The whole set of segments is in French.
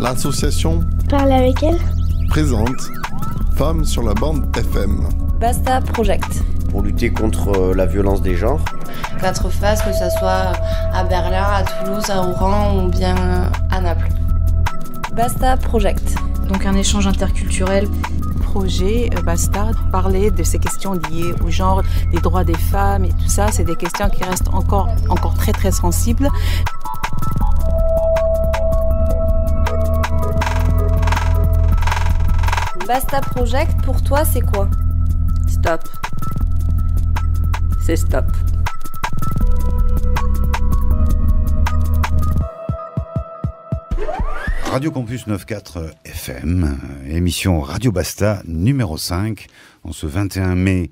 L'association Parle avec elle présente Femmes sur la bande FM. Basta Project. Pour lutter contre la violence des genres. 4 faces, que ce soit à Berlin, à Toulouse, à Oran ou bien à Naples. Basta Project. Donc un échange interculturel. Projet Basta, parler de ces questions liées au genre, des droits des femmes et tout ça, c'est des questions qui restent encore très très sensibles. Basta Project, pour toi, c'est quoi ? Stop. C'est stop. Radio Campus 94 FM, émission Radio Basta numéro 5, en ce 21 mai,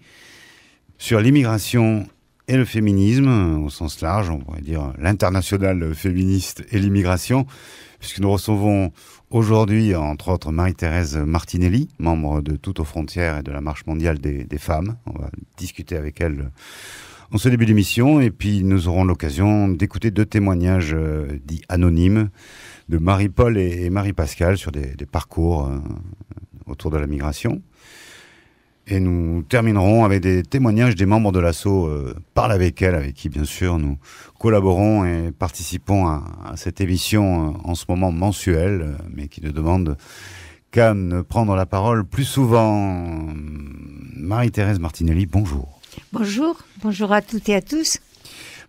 sur l'immigration et le féminisme, au sens large, on pourrait dire l'international féministe et l'immigration, puisque nous recevons aujourd'hui, entre autres, Marie-Thérèse Martinelli, membre de Toutes aux frontières et de la Marche mondiale des femmes. On va discuter avec elle en ce début d'émission, et puis nous aurons l'occasion d'écouter 2 témoignages dits anonymes de Marie-Paul et Marie-Pascale sur des parcours autour de la migration. Et nous terminerons avec des témoignages des membres de l'asso Parle avec elle, avec qui bien sûr nous collaborons et participons à cette émission en ce moment mensuelle, mais qui ne demande qu'à prendre la parole plus souvent. Marie-Thérèse Martinelli, bonjour. Bonjour à toutes et à tous.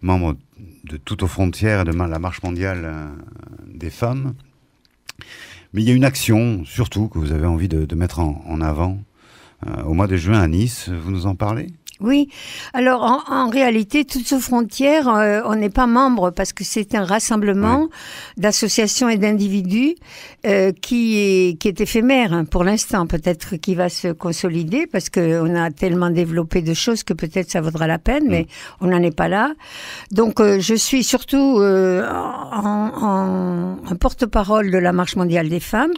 Membre de Toutes aux frontières et de la Marche mondiale des femmes. Mais il y a une action, surtout, que vous avez envie de mettre en avant au mois de juin à Nice. Vous nous en parlez ? Oui, alors en réalité, Toutes aux frontières, on n'est pas membre parce que c'est un rassemblement d'associations et d'individus qui est éphémère pour l'instant. Peut-être qu'il va se consolider parce qu'on a tellement développé de choses que peut-être ça vaudra la peine, mais on n'en est pas là. Donc je suis surtout en porte-parole de la Marche mondiale des femmes,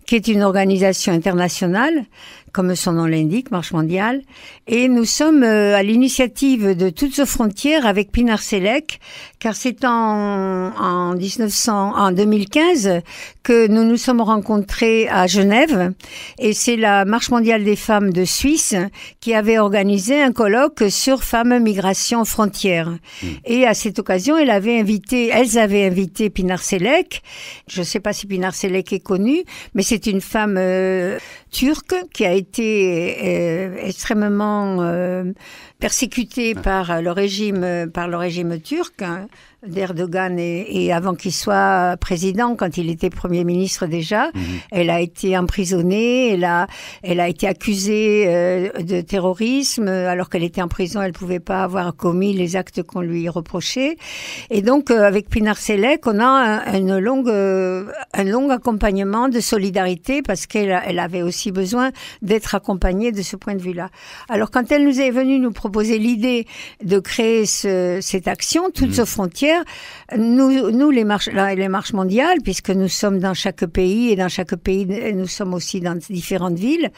qui est une organisation internationale, comme son nom l'indique, Marche mondiale, et nous sommes à l'initiative de Toutes aux frontières avec Pinar Selek, car c'est en 2015 que nous nous sommes rencontrés à Genève, et c'est la Marche mondiale des femmes de Suisse qui avait organisé un colloque sur femmes, migration, frontières. Et à cette occasion, elles avaient invité Pinar Selek. Je ne sais pas si Pinar Selek est connue, mais c'est une femme turque qui a été extrêmement persécutée par le régime turc, d'Erdogan, et avant qu'il soit président, quand il était Premier ministre déjà, elle a été emprisonnée, elle a été accusée de terrorisme, alors qu'elle était en prison, elle pouvait pas avoir commis les actes qu'on lui reprochait. Et donc, avec Pinar Selek, on a un long accompagnement de solidarité, parce qu'elle avait aussi besoin d'être accompagnée de ce point de vue-là. Alors, quand elle nous est venue nous proposer l'idée de créer cette action, Toutes aux frontières, nous les marches mondiales, puisque nous sommes dans chaque pays, et dans chaque pays nous sommes aussi dans différentes villes,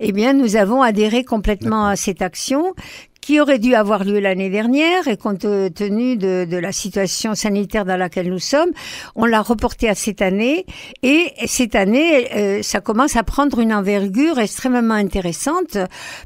eh bien nous avons adhéré complètement à cette action qui aurait dû avoir lieu l'année dernière, et compte tenu de la situation sanitaire dans laquelle nous sommes, on l'a reporté à cette année, et cette année, ça commence à prendre une envergure extrêmement intéressante,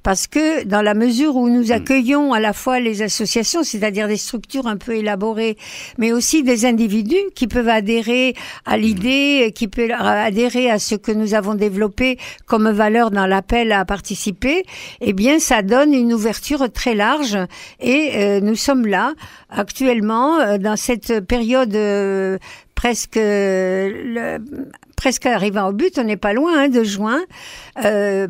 parce que dans la mesure où nous accueillons à la fois les associations, c'est-à-dire des structures un peu élaborées, mais aussi des individus qui peuvent adhérer à l'idée, qui peuvent adhérer à ce que nous avons développé comme valeur dans l'appel à participer, eh bien ça donne une ouverture très large, et nous sommes là actuellement dans cette période presque arrivant au but, on n'est pas loin de juin,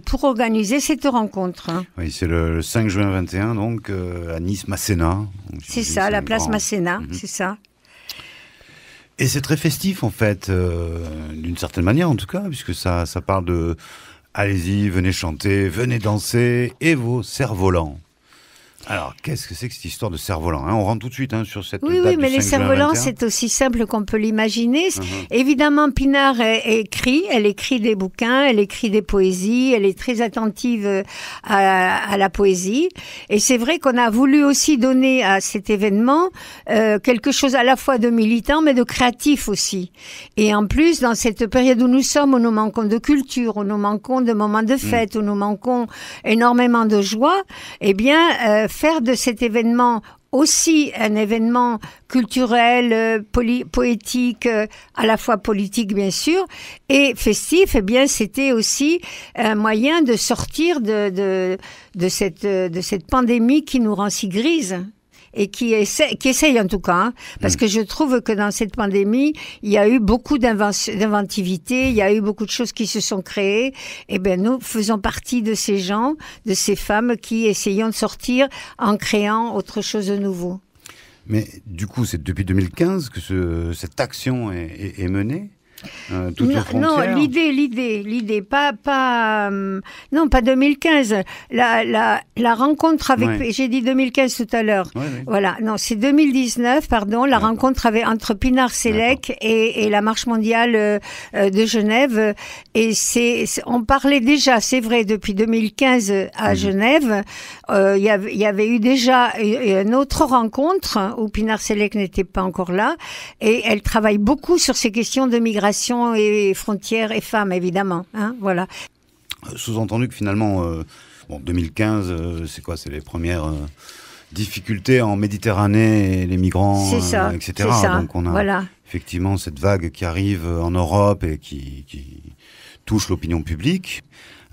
pour organiser cette rencontre. Oui, c'est le 5 juin 21, donc à Nice-Masséna. C'est ça, la place Masséna, c'est ça. Et c'est très festif en fait, d'une certaine manière en tout cas, puisque ça parle de allez-y, venez chanter, venez danser, et vos cerfs-volants. Alors, qu'est-ce que c'est que cette histoire de cerf-volant, hein? On rentre tout de suite sur cette date Oui, mais du les 5 juin cerfs-volants, 21. c'est aussi simple qu'on peut l'imaginer. Évidemment, Pinard elle écrit des bouquins, elle écrit des poésies, elle est très attentive à la poésie. Et c'est vrai qu'on a voulu aussi donner à cet événement quelque chose à la fois de militant, mais de créatif aussi. Et en plus, dans cette période où nous sommes, où nous manquons de culture, où nous manquons de moments de fête, où nous manquons énormément de joie, eh bien, faire de cet événement aussi un événement culturel, poétique, à la fois politique bien sûr, et festif, eh bien c'était aussi un moyen de sortir de cette pandémie qui nous rend si grises. Et qui essaye en tout cas, parce que je trouve que dans cette pandémie, il y a eu beaucoup d'inventivité, il y a eu beaucoup de choses qui se sont créées. Et ben nous faisons partie de ces gens, de ces femmes qui essayons de sortir en créant autre chose de nouveau. Mais du coup, c'est depuis 2015 que cette action est menée. Toutes les frontières. Non, l'idée, pas 2015. La rencontre avec, j'ai dit 2015 tout à l'heure. Oui. Voilà, non, c'est 2019, pardon, la rencontre entre Pinard Selek et la Marche mondiale de Genève. Et on parlait déjà, c'est vrai, depuis 2015 à Genève. Il y avait eu déjà une autre rencontre où Pinard Selek n'était pas encore là, et elle travaille beaucoup sur ces questions de migration et frontières et femmes, évidemment. Voilà. Sous-entendu que finalement, 2015, c'est quoi? C'est les premières difficultés en Méditerranée, et les migrants, etc. C'est ça. Donc on a effectivement cette vague qui arrive en Europe et qui touche l'opinion publique.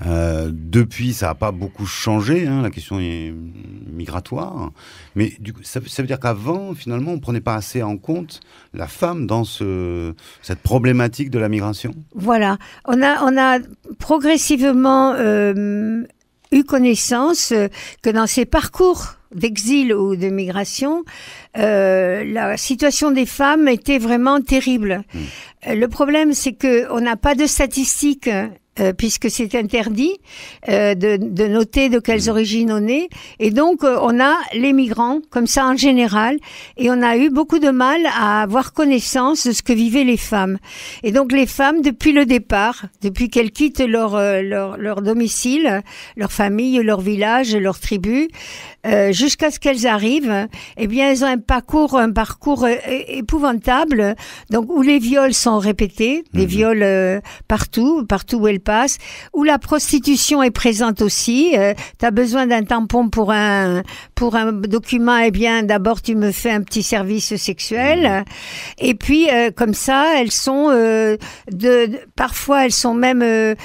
Depuis, ça n'a pas beaucoup changé, la question est migratoire. Mais du coup, ça veut dire qu'avant, finalement, on ne prenait pas assez en compte la femme dans cette problématique de la migration. Voilà, on a progressivement eu connaissance que dans ces parcours d'exil ou de migration, la situation des femmes était vraiment terrible. Le problème, c'est que on n'a pas de statistiques. Puisque c'est interdit de noter de quelles origines on est. Et donc, on a les migrants, comme ça en général, et on a eu beaucoup de mal à avoir connaissance de ce que vivaient les femmes. Et donc, les femmes, depuis le départ, depuis qu'elles quittent leur domicile, leur famille, leur village, leur tribu, jusqu'à ce qu'elles arrivent, eh bien, elles ont un parcours épouvantable, donc où les viols sont répétés, des viols partout où elles passent, où la prostitution est présente aussi. T'as besoin d'un tampon pour un document, eh bien, d'abord tu me fais un petit service sexuel, et puis comme ça, elles sont parfois elles sont même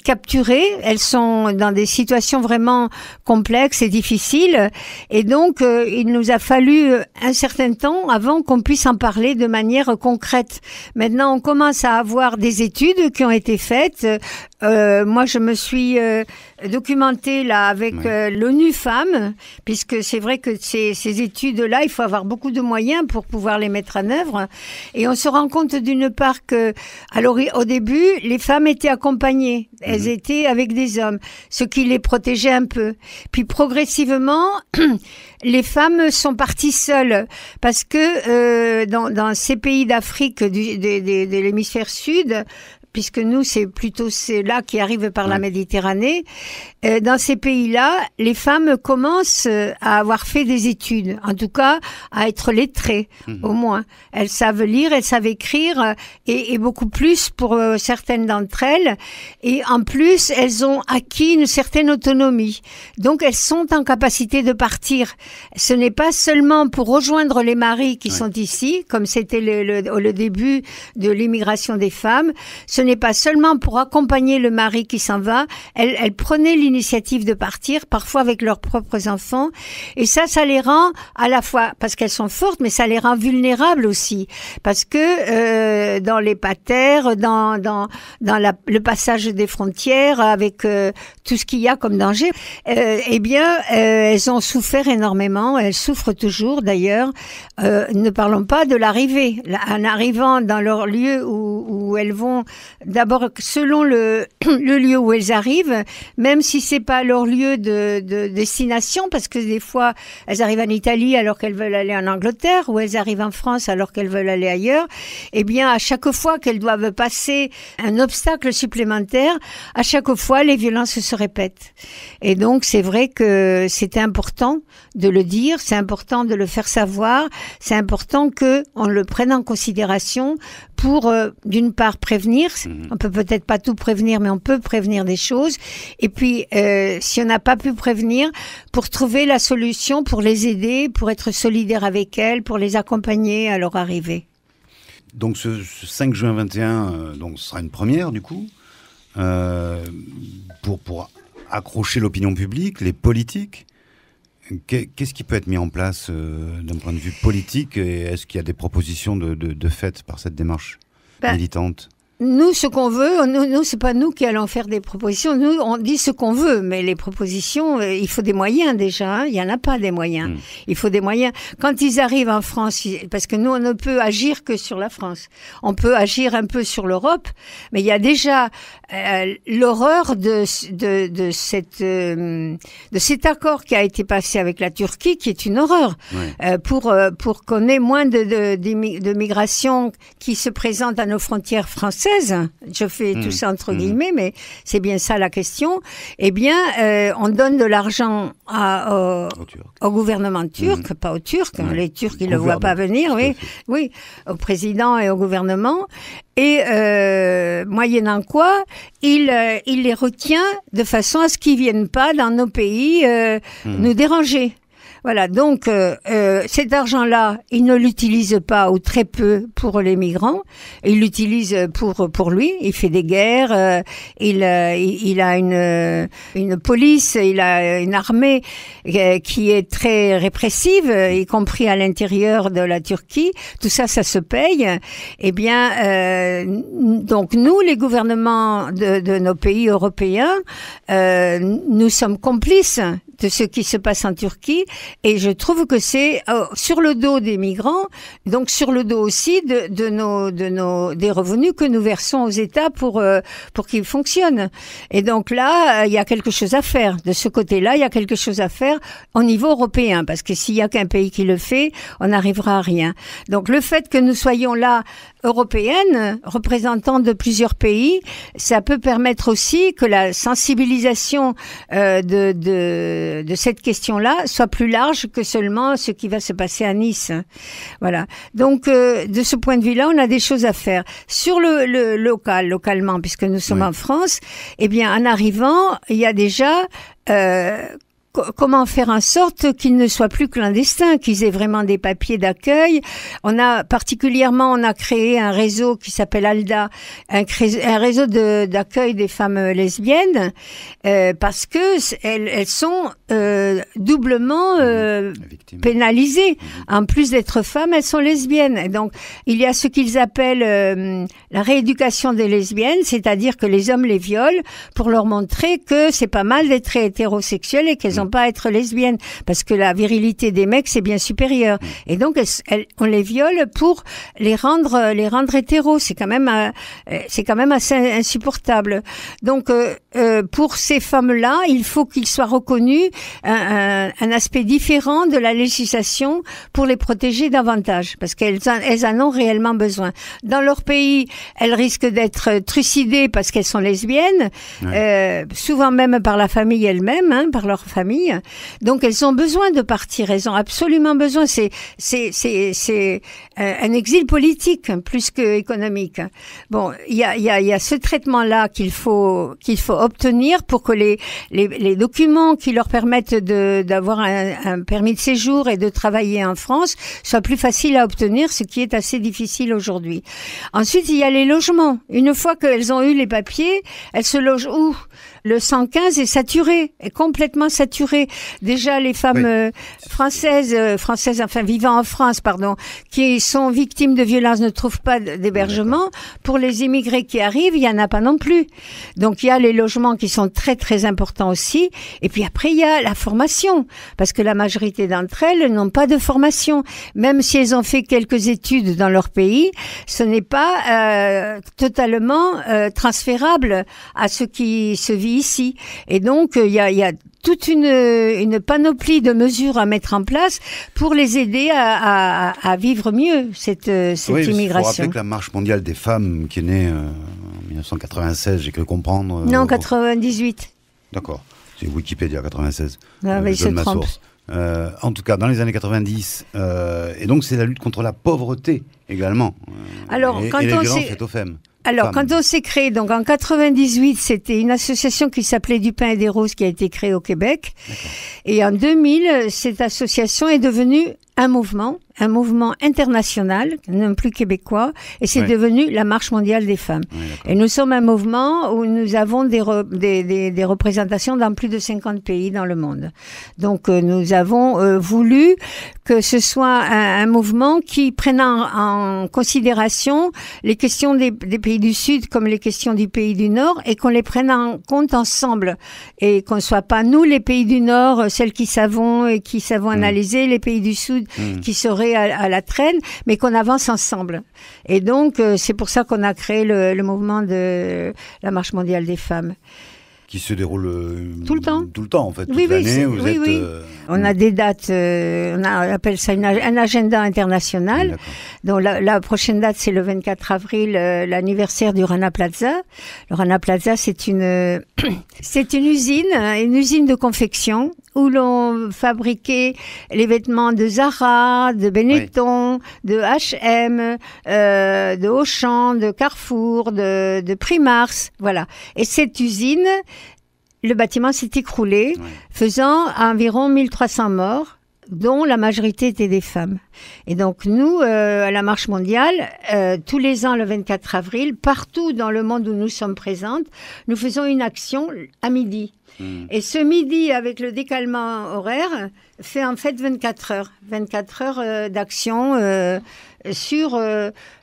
capturées, elles sont dans des situations vraiment complexes et difficiles, et donc il nous a fallu un certain temps avant qu'on puisse en parler de manière concrète. Maintenant, on commence à avoir des études qui ont été faites. Moi, je me suis documentée là avec l'ONU Femmes, puisque c'est vrai que ces études-là, il faut avoir beaucoup de moyens pour pouvoir les mettre en œuvre. Et on se rend compte d'une part que, alors au début, les femmes étaient accompagnées, elles étaient avec des hommes, ce qui les protégeait un peu. Puis progressivement, les femmes sont parties seules, parce que dans ces pays d'Afrique de l'hémisphère sud, puisque nous, c'est plutôt là qui arrive par la Méditerranée. Dans ces pays-là, les femmes commencent à avoir fait des études, en tout cas à être lettrées, au moins. Elles savent lire, elles savent écrire, et beaucoup plus pour certaines d'entre elles. Et en plus, elles ont acquis une certaine autonomie. Donc, elles sont en capacité de partir. Ce n'est pas seulement pour rejoindre les maris qui sont ici, comme c'était le début de l'immigration des femmes. Ce n'est pas seulement pour accompagner le mari qui s'en va. Elles prenaient l'initiative de partir, parfois avec leurs propres enfants. Et ça les rend à la fois, parce qu'elles sont fortes, mais ça les rend vulnérables aussi. Parce que dans les patères, dans le passage des frontières, avec tout ce qu'il y a comme danger, eh bien, elles ont souffert énormément. Elles souffrent toujours, d'ailleurs. Ne parlons pas de l'arrivée. En arrivant dans leur lieu où elles vont d'abord selon le lieu où elles arrivent, même si c'est pas leur lieu de destination, parce que des fois elles arrivent en Italie alors qu'elles veulent aller en Angleterre, ou elles arrivent en France alors qu'elles veulent aller ailleurs. Eh bien, à chaque fois qu'elles doivent passer un obstacle supplémentaire, à chaque fois les violences se répètent. Et donc c'est vrai que c'est important de le dire, c'est important de le faire savoir, c'est important que on le prenne en considération pour d'une part prévenir. On peut peut-être pas tout prévenir, mais on peut prévenir des choses. Et puis si on n'a pas pu prévenir, pour trouver la solution, pour les aider, pour être solidaire avec elles, pour les accompagner à leur arrivée. Donc ce 5 juin 21, donc ce sera une première du coup, pour accrocher l'opinion publique, les politiques. Qu'est-ce qui peut être mis en place d'un point de vue politique, et est-ce qu'il y a des propositions de fait par cette démarche militante ? Nous, ce qu'on veut, nous, c'est pas nous qui allons faire des propositions. Nous, on dit ce qu'on veut, mais les propositions, il faut des moyens déjà. Hein. Il y en a pas des moyens. Il faut des moyens. Quand ils arrivent en France, parce que nous, on ne peut agir que sur la France. On peut agir un peu sur l'Europe, mais il y a déjà l'horreur de cet accord qui a été passé avec la Turquie, qui est une horreur. Ouais. Pour qu'on ait moins de migration qui se présente à nos frontières françaises. Je fais tout ça entre guillemets, mais c'est bien ça la question. Eh bien, on donne de l'argent au gouvernement turc, pas aux Turcs. Ouais. Les Turcs, ils ne le voient pas venir, oui, au président et au gouvernement. Et moyennant quoi, il les retient de façon à ce qu'ils viennent pas dans nos pays nous déranger. Voilà, donc cet argent-là, il ne l'utilise pas ou très peu pour les migrants. Il l'utilise pour lui. Il fait des guerres. Il a une police. Il a une armée qui est très répressive, y compris à l'intérieur de la Turquie. Tout ça, ça se paye. Eh bien, donc nous, les gouvernements de nos pays européens, nous sommes complices de ce qui se passe en Turquie, et je trouve que c'est sur le dos des migrants, donc sur le dos aussi des revenus que nous versons aux États pour qu'ils fonctionnent. Et donc là, il y a quelque chose à faire. De ce côté-là, il y a quelque chose à faire au niveau européen, parce que s'il y a qu'un pays qui le fait, on n'arrivera à rien. Donc le fait que nous soyons là, européennes, représentants de plusieurs pays, ça peut permettre aussi que la sensibilisation de cette question-là soit plus large que seulement ce qui va se passer à Nice. Voilà. Donc, de ce point de vue-là, on a des choses à faire. Sur le localement, puisque nous sommes en France, eh bien, en arrivant, il y a déjà comment faire en sorte qu'ils ne soient plus clandestins, qu'ils aient vraiment des papiers d'accueil. On a créé un réseau qui s'appelle ALDA, un réseau d'accueil des femmes lesbiennes, parce que elles sont doublement pénalisées. En plus d'être femmes, elles sont lesbiennes. Et donc, il y a ce qu'ils appellent la rééducation des lesbiennes, c'est-à-dire que les hommes les violent pour leur montrer que c'est pas mal d'être hétérosexuel et qu'elles pas à être lesbiennes, parce que la virilité des mecs c'est bien supérieur. Et donc on les viole pour les rendre hétéros. C'est quand même assez insupportable. Donc pour ces femmes-là, il faut qu'il soit reconnu un aspect différent de la législation pour les protéger davantage, parce qu'elles en ont réellement besoin. Dans leur pays, elles risquent d'être trucidées parce qu'elles sont lesbiennes, souvent même par la famille elle-même, par leur famille. Donc elles ont besoin de partir, elles ont absolument besoin. C'est un exil politique plus que économique. Bon, il y a ce traitement-là qu'il faut obtenir pour que les documents qui leur permettent d'avoir un permis de séjour et de travailler en France soient plus faciles à obtenir, ce qui est assez difficile aujourd'hui. Ensuite, il y a les logements. Une fois qu'elles ont eu les papiers, elles se logent où ? Le 115 est saturé, est complètement saturé. Déjà, les femmes françaises, enfin vivant en France, pardon, qui sont victimes de violences ne trouvent pas d'hébergement. Pour les immigrés qui arrivent, il y en a pas non plus. Donc il y a les logements qui sont très très importants aussi. Et puis après il y a la formation, parce que la majorité d'entre elles n'ont pas de formation, même si elles ont fait quelques études dans leur pays, ce n'est pas totalement transférable à ce qui se vit ici. Et donc il y a toute une panoplie de mesures à mettre en place pour les aider à vivre mieux cette immigration. Il faut rappeler que la Marche mondiale des femmes, qui est née en 1996, j'ai cru comprendre... Non, 98. D'accord, c'est Wikipédia, 96. Ah, mais il se trompe. En tout cas, dans les années 90, et donc c'est la lutte contre la pauvreté également. Alors, et les violences faites aux femmes. Alors, quand on s'est créé, donc en 98, c'était une association qui s'appelait Du Pain et des Roses qui a été créée au Québec. Et en 2000, cette association est devenue un mouvement international, non plus québécois, et c'est devenu la Marche mondiale des femmes. Et nous sommes un mouvement où nous avons des représentations dans plus de 50 pays dans le monde. Donc nous avons voulu que ce soit un mouvement qui prenne en considération les questions des pays du Sud comme les questions du pays du Nord, et qu'on les prenne en compte ensemble, et qu'on ne soit pas nous les pays du Nord, celles qui savons analyser, les pays du Sud qui seraient à la traîne, mais qu'on avance ensemble. Et donc, c'est pour ça qu'on a créé le mouvement de la Marche mondiale des femmes. Qui se déroule tout le temps. Tout le temps, en fait. Toute l'année, vous êtes... On a des dates, on appelle ça un agenda international. Donc la prochaine date, c'est le 24 avril, l'anniversaire du Rana Plaza. Le Rana Plaza, c'est une usine de confection où l'on fabriquait les vêtements de Zara, de Benetton, de H&M, de Auchan, de Carrefour, de Primark, voilà. Et cette usine, le bâtiment s'est écroulé, faisant environ 1300 morts, dont la majorité étaient des femmes. Et donc nous, à la Marche mondiale, tous les ans, le 24 avril, partout dans le monde où nous sommes présentes, nous faisons une action à midi. Et ce midi, avec le décalement horaire, fait en fait 24 heures d'action sur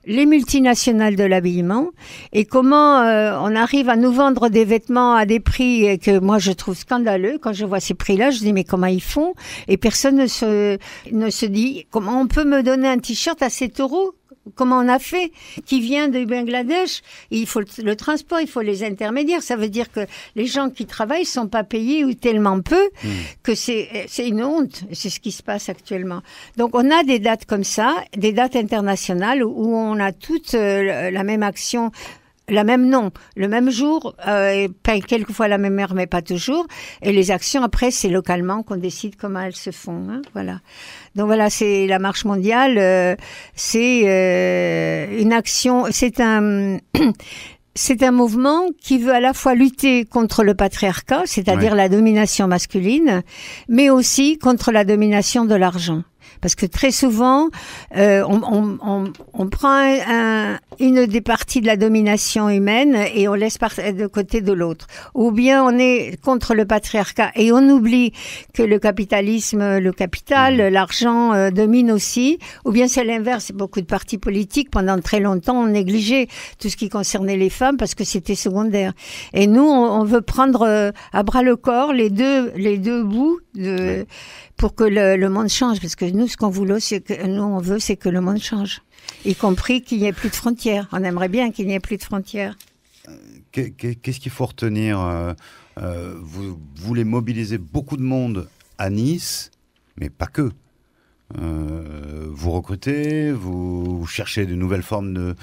les multinationales de l'habillement, et comment on arrive à nous vendre des vêtements à des prix que moi je trouve scandaleux. Quand je vois ces prix-là, je dis mais comment ils font? Et personne ne se dit comment on peut me donner un t-shirt à 7 €? Comment on a fait? Qui vient de Bangladesh? Il faut le transport, il faut les intermédiaires. Ça veut dire que les gens qui travaillent sont pas payés ou tellement peu que c'est une honte. C'est ce qui se passe actuellement. Donc on a des dates comme ça, des dates internationales où on a toutes la même action. Le même jour, quelquefois la même heure, mais pas toujours. Et les actions, après, c'est localement qu'on décide comment elles se font. Hein, voilà. Donc voilà, c'est la Marche mondiale. C'est une action. C'est un mouvement qui veut à la fois lutter contre le patriarcat, c'est-à-dire la domination masculine, mais aussi contre la domination de l'argent. Parce que très souvent, on prend une des parties de la domination humaine et on laisse de côté de l'autre. Ou bien on est contre le patriarcat et on oublie que le capitalisme, le capital, l'argent domine aussi. Ou bien c'est l'inverse. Beaucoup de partis politiques, pendant très longtemps, ont négligé tout ce qui concernait les femmes parce que c'était secondaire. Et nous, on veut prendre à bras le corps les deux bouts pour que le monde change, parce que nous, ce qu'on veut, c'est que le monde change, y compris qu'il n'y ait plus de frontières. On aimerait bien qu'il n'y ait plus de frontières. Qu'est-ce qu'il faut retenir? Vous voulez mobiliser beaucoup de monde à Nice, mais pas que. Vous recrutez, vous cherchez de nouvelles formes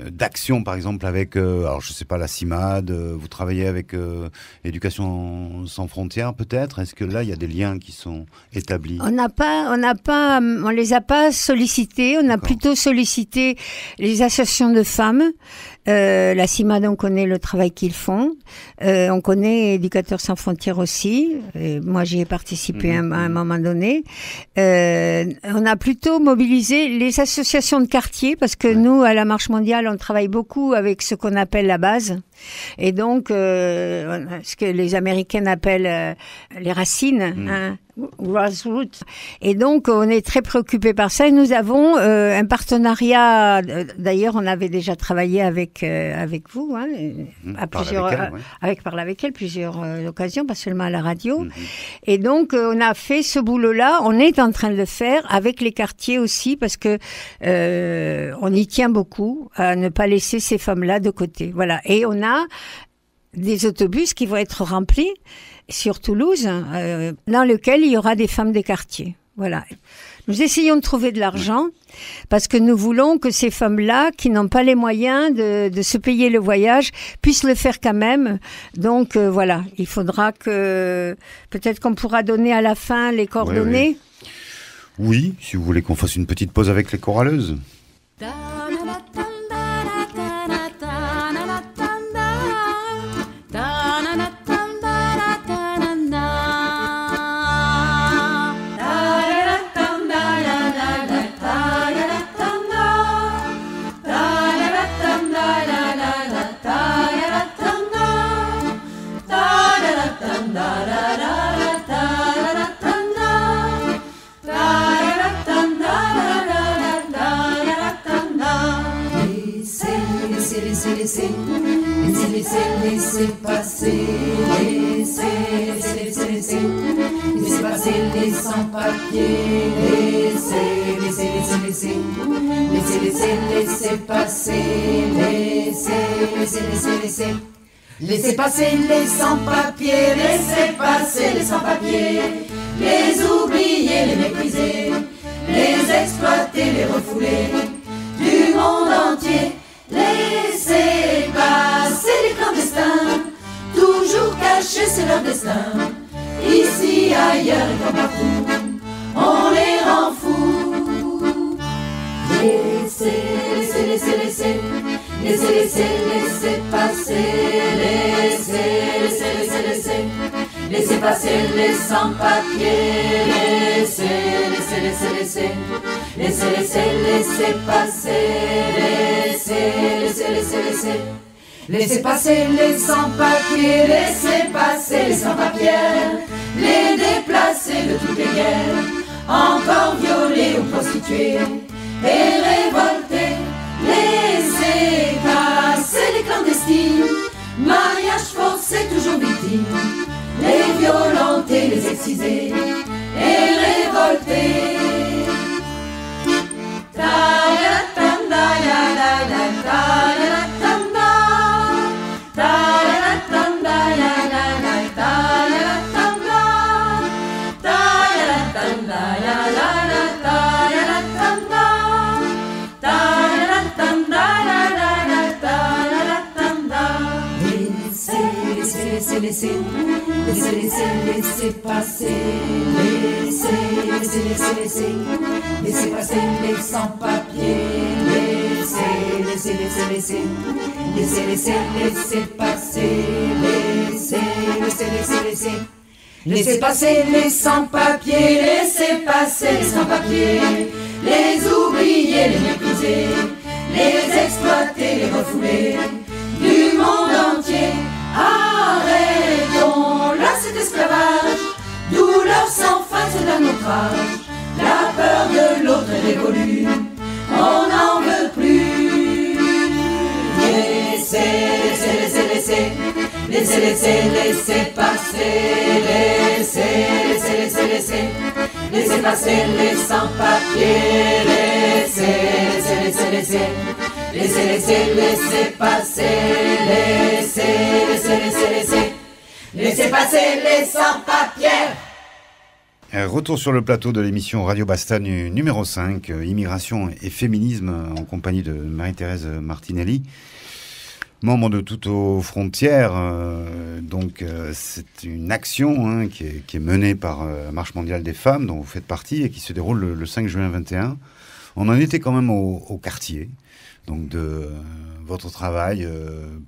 d'action, par exemple avec, alors je sais pas, la CIMAD, vous travaillez avec Éducation sans frontières peut-être. Est-ce que là il y a des liens qui sont établis? On les a pas sollicités. On a plutôt sollicité les associations de femmes. La CIMAD, on connaît le travail qu'ils font. On connaît Éducateurs sans frontières aussi. Et moi, j'y ai participé à un moment donné. On a plutôt mobilisé les associations de quartier parce que nous, à la Marche mondiale, on travaille beaucoup avec ce qu'on appelle la base. Et donc, ce que les Américaines appellent les racines, grassroots. Et donc, on est très préoccupés par ça. Et nous avons un partenariat. D'ailleurs, on avait déjà travaillé avec vous, à plusieurs, Parler avec elle, plusieurs occasions, pas seulement à la radio. Et donc, on a fait ce boulot-là. On est en train de le faire avec les quartiers aussi, parce que on y tient beaucoup à ne pas laisser ces femmes-là de côté. Voilà. Et on a des autobus qui vont être remplis sur Toulouse, dans lequel il y aura des femmes des quartiers. Voilà. Nous essayons de trouver de l'argent parce que nous voulons que ces femmes-là, qui n'ont pas les moyens de se payer le voyage, puissent le faire quand même. Donc voilà, il faudra que peut-être qu'on pourra donner à la fin les coordonnées. Oui, si vous voulez qu'on fasse une petite pause avec les choraleuses. Laissez passer, laissez passer les sans-papiers, laissez passer, laissez passer les sans-papiers, laissez passer les sans-papiers, les oublier, les mépriser, les exploiter, les refouler du monde entier. Laissez passer les clandestins, toujours cachés, c'est leur destin. Ici, ailleurs et comme partout, on les rend fous. Laissez passer, laissez passer les sans-papiers, laissez passer, laissez passer les sans-papiers, laissez passer les sans-papiers, les déplacés de toutes les guerres, encore violés ou prostitués et révoltés. Laissez passer les clandestines, mariage forcé toujours victime, les violentés, les excisés et révoltés. Laissez passer, laissez passer les sans-papiers, laissez passer, laissez passer les sans-papiers, laissez passer les sans-papiers, les oublier, les mépriser, les exploiter, les refouler du monde entier. Arrêtons là cet esclavage, douleur sans fin, c'est un autre âge. La peur de l'autre est révolue, on n'en veut plus. Laissez passer, laissez passer les sans-papiers, laissez passer, laissez passer les sans-papiers. Retour sur le plateau de l'émission Radio Basta numéro 5, Immigration et féminisme, en compagnie de Marie-Thérèse Martinelli, membre de Toutes aux frontières. C'est une action qui est menée par la Marche mondiale des femmes, dont vous faites partie, et qui se déroule le 5 juin 21. On en était quand même au quartier, donc de votre travail,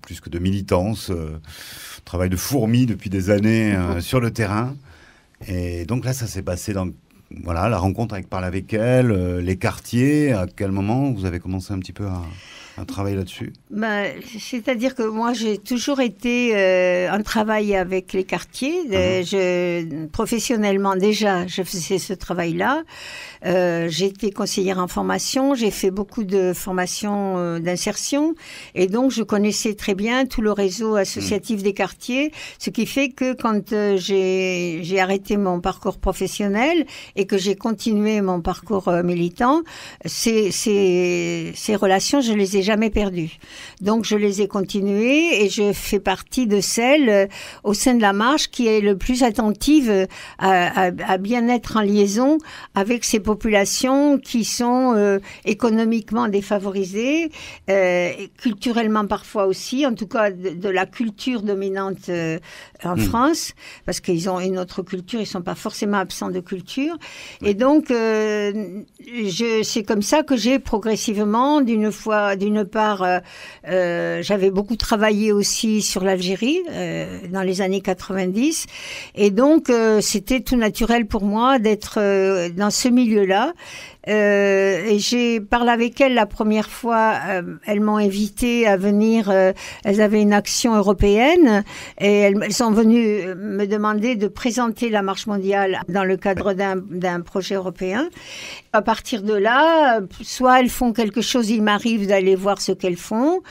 plus que de militance, travail de fourmi depuis des années sur le terrain. Et donc là, ça s'est passé dans la rencontre avec Parler avec elle, les quartiers. À quel moment vous avez commencé un petit peu un travail là-dessus? C'est-à-dire que moi, j'ai toujours été en travail avec les quartiers. Professionnellement, déjà, je faisais ce travail-là. J'ai été conseillère en formation. J'ai fait beaucoup de formations d'insertion. Et donc, je connaissais très bien tout le réseau associatif des quartiers. Ce qui fait que quand j'ai arrêté mon parcours professionnel et que j'ai continué mon parcours militant, ces relations, je les ai jamais perdues. Donc, je les ai continuées et je fais partie de celles au sein de la marche qui est le plus attentive à bien être en liaison avec ces populations qui sont économiquement défavorisées, culturellement parfois aussi, en tout cas de la culture dominante en France, parce qu'ils ont une autre culture, ils sont pas forcément absents de culture. Et donc, c'est comme ça que j'ai progressivement, d'une part, j'avais beaucoup travaillé aussi sur l'Algérie dans les années 90, et donc c'était tout naturel pour moi d'être dans ce milieu-là. Et j'ai parlé avec elles la première fois. Elles m'ont invité à venir. Elles avaient une action européenne et elles sont venues me demander de présenter la marche mondiale dans le cadre d'un projet européen. À partir de là, soit elles font quelque chose, il m'arrive d'aller voir ce qu'elles font,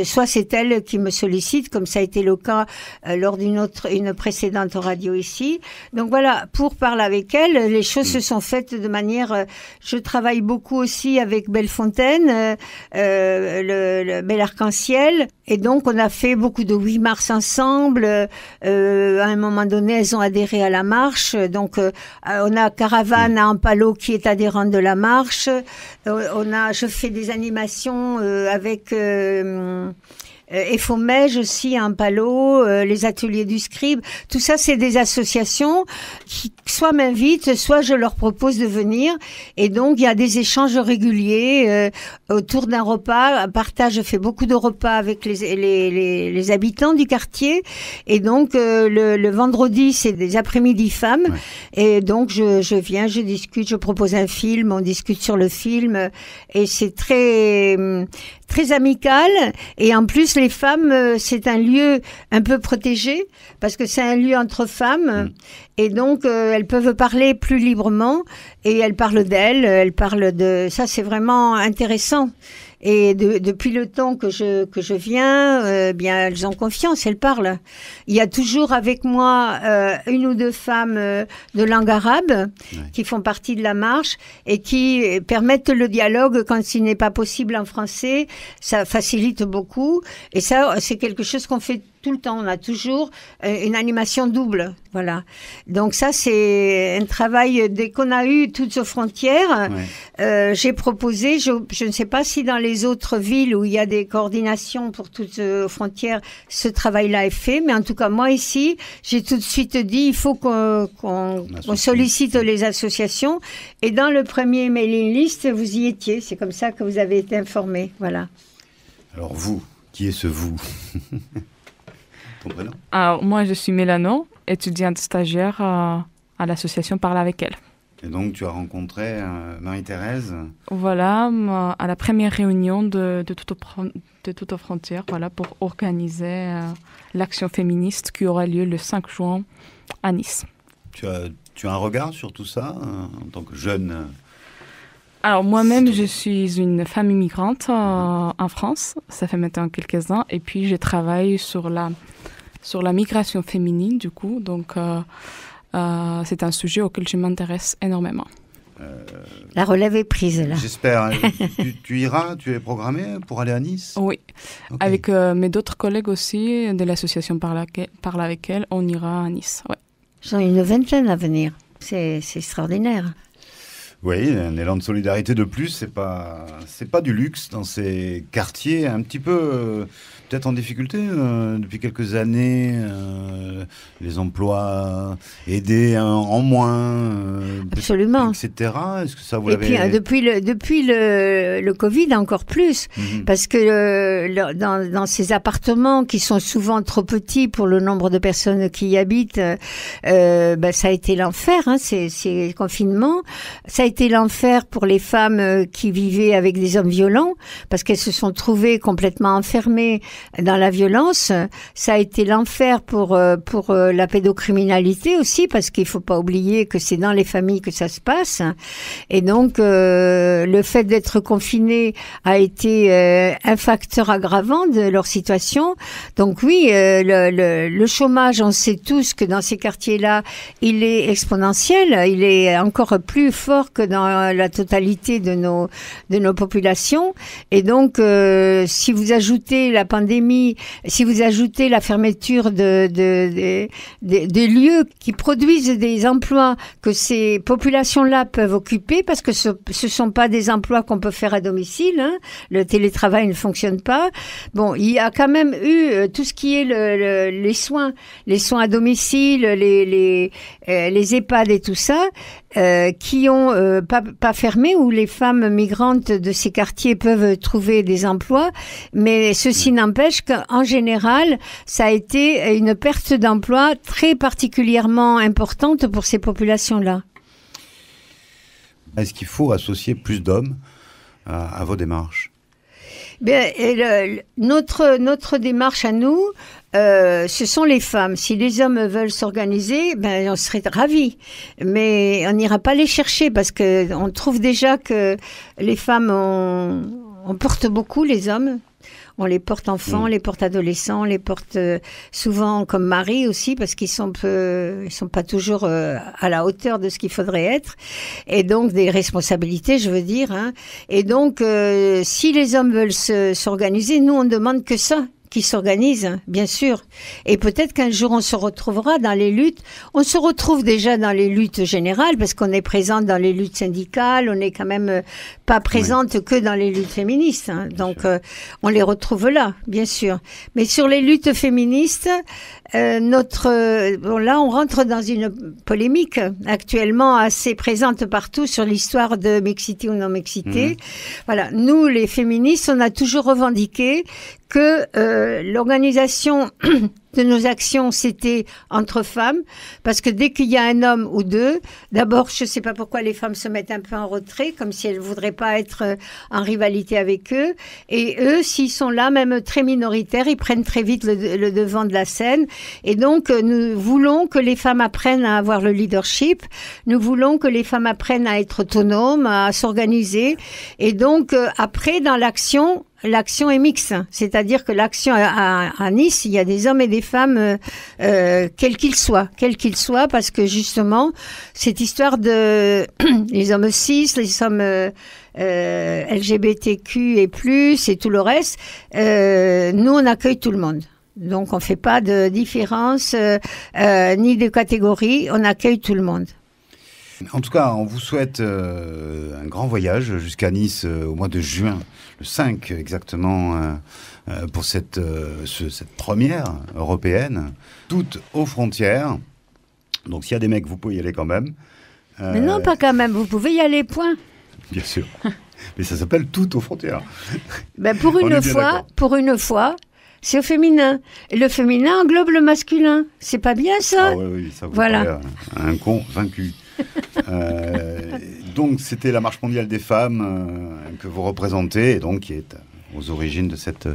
soit c'est elles qui me sollicitent, comme ça a été le cas lors une précédente radio ici. Donc voilà, pour parler avec elles, les choses se sont faites de manière. Je travaille beaucoup aussi avec Bellefontaine, le Bel Arc-en-Ciel. Et donc, on a fait beaucoup de 8 mars ensemble. À un moment donné, elles ont adhéré à la marche. Donc, on a Caravane à Ampalo qui est adhérente de la marche. Je fais des animations avec... Efomège aussi, un Palo, les ateliers du scribe, tout ça c'est des associations qui soit m'invitent, soit je leur propose de venir, et donc il y a des échanges réguliers autour d'un repas, un partage. Je fais beaucoup de repas avec les habitants du quartier, et donc le vendredi c'est des après-midi femmes, et donc je viens, je discute, je propose un film, on discute sur le film, et c'est très amical, et en plus les femmes, c'est un lieu un peu protégé parce que c'est un lieu entre femmes, et donc elles peuvent parler plus librement, et elles parlent d'elles, elles parlent de ça, c'est vraiment intéressant. Et depuis le temps que je viens, bien elles ont confiance, elles parlent. Il y a toujours avec moi une ou deux femmes de langue arabe qui font partie de la marche et qui permettent le dialogue quand il n'est pas possible en français. Ça facilite beaucoup, et ça c'est quelque chose qu'on fait tout le temps. On a toujours une animation double, voilà. Donc ça c'est un travail dès qu'on a eu toutes aux frontières. J'ai proposé, je ne sais pas si dans les autres villes où il y a des coordinations pour toutes aux frontières, ce travail-là est fait, mais en tout cas moi ici, j'ai tout de suite dit il faut qu'on sollicite les associations, et dans le premier mailing list vous y étiez. C'est comme ça que vous avez été informés, voilà. Alors vous, qui est ce vous? Ton prénom? Alors, moi, je suis Mélano, étudiante stagiaire à l'association Parle avec elle. Et donc, tu as rencontré Marie-Thérèse? Voilà, à la première réunion de Toutes aux frontières, voilà, pour organiser l'action féministe qui aura lieu le 5 juin à Nice. Tu as un regard sur tout ça en tant que jeune? Alors moi-même, je suis une femme immigrante en France, ça fait maintenant quelques ans, et puis je travaille sur la migration féminine du coup, donc c'est un sujet auquel je m'intéresse énormément. La relève est prise là. J'espère. Tu iras, tu es programmée pour aller à Nice? Oui, okay. Avec mes d'autres collègues aussi de l'association Parle avec elle, on ira à Nice. Ouais. J'en ai une vingtaine à venir, c'est extraordinaire. Oui, un élan de solidarité de plus, c'est pas du luxe dans ces quartiers un petit peu peut-être en difficulté depuis quelques années, les emplois aidés en moins, absolument, etc. Est-ce que ça vous l'avez... Et puis depuis le Covid encore plus, parce que dans ces appartements qui sont souvent trop petits pour le nombre de personnes qui y habitent, ça a été l'enfer, hein, ces confinements. Ça a été l'enfer pour les femmes qui vivaient avec des hommes violents, parce qu'elles se sont trouvées complètement enfermées dans la violence. Ça a été l'enfer pour la pédocriminalité aussi, parce qu'il faut pas oublier que c'est dans les familles que ça se passe. Et donc, le fait d'être confiné a été un facteur aggravant de leur situation. Donc oui, le chômage, on sait tous que dans ces quartiers-là, il est exponentiel, il est encore plus fort que dans la totalité de nos populations. Et donc, si vous ajoutez la pandémie, si vous ajoutez la fermeture des lieux qui produisent des emplois que ces populations-là peuvent occuper, parce que ce sont pas des emplois qu'on peut faire à domicile, hein. Le télétravail ne fonctionne pas. Bon, il y a quand même eu tout ce qui est les soins à domicile, les EHPAD et tout ça, qui ont pas fermé, où les femmes migrantes de ces quartiers peuvent trouver des emplois, mais ceci n'empêche qu'en général, ça a été une perte d'emploi très particulièrement importante pour ces populations-là. Est-ce qu'il faut associer plus d'hommes à vos démarches? Bien, notre démarche à nous, ce sont les femmes. Si les hommes veulent s'organiser, ben on serait ravis. Mais on n'ira pas les chercher, parce que on trouve déjà que les femmes, on porte beaucoup les hommes. On les porte enfants, on les porte adolescents, on les porte souvent comme mari aussi, parce qu'ils sont pas toujours à la hauteur de ce qu'il faudrait être, et donc des responsabilités, je veux dire. Hein. Et donc, si les hommes veulent s'organiser, nous on demande que ça, qui s'organisent, bien sûr. Et peut-être qu'un jour, on se retrouvera dans les luttes. On se retrouve déjà dans les luttes générales, parce qu'on est présente dans les luttes syndicales, on n'est quand même pas présente que dans les luttes féministes. Hein. Donc, on les retrouve là, bien sûr. Mais sur les luttes féministes, là, on rentre dans une polémique actuellement assez présente partout sur l'histoire de mixité ou non-mixité. Voilà. Nous, les féministes, on a toujours revendiqué que l'organisation de nos actions, c'était entre femmes, parce que dès qu'il y a un homme ou deux, d'abord, je ne sais pas pourquoi les femmes se mettent un peu en retrait, comme si elles ne voudraient pas être en rivalité avec eux, et eux, s'ils sont là, même très minoritaires, ils prennent très vite le devant de la scène, et donc, nous voulons que les femmes apprennent à avoir le leadership, nous voulons que les femmes apprennent à être autonomes, à s'organiser, et donc, après, dans l'action est mixte, c'est-à-dire que l'action à Nice, il y a des hommes et des femmes, quels qu'ils soient, parce que justement, cette histoire de les hommes cis, les hommes LGBTQ et plus, et tout le reste, nous, on accueille tout le monde. Donc, on fait pas de différence, ni de catégorie, on accueille tout le monde. En tout cas, on vous souhaite un grand voyage jusqu'à Nice au mois de juin, le 5 exactement, pour cette première européenne, toute aux frontières. Donc s'il y a des mecs, vous pouvez y aller quand même. Mais non, pas quand même, vous pouvez y aller, point. Bien sûr. Mais ça s'appelle toute aux frontières. Ben pour une fois, c'est au féminin. Et le féminin englobe le masculin. C'est pas bien ça? Ah oui, ça vous voilà. Un convaincu. Donc c'était la Marche mondiale des femmes que vous représentez, et donc qui est aux origines de cette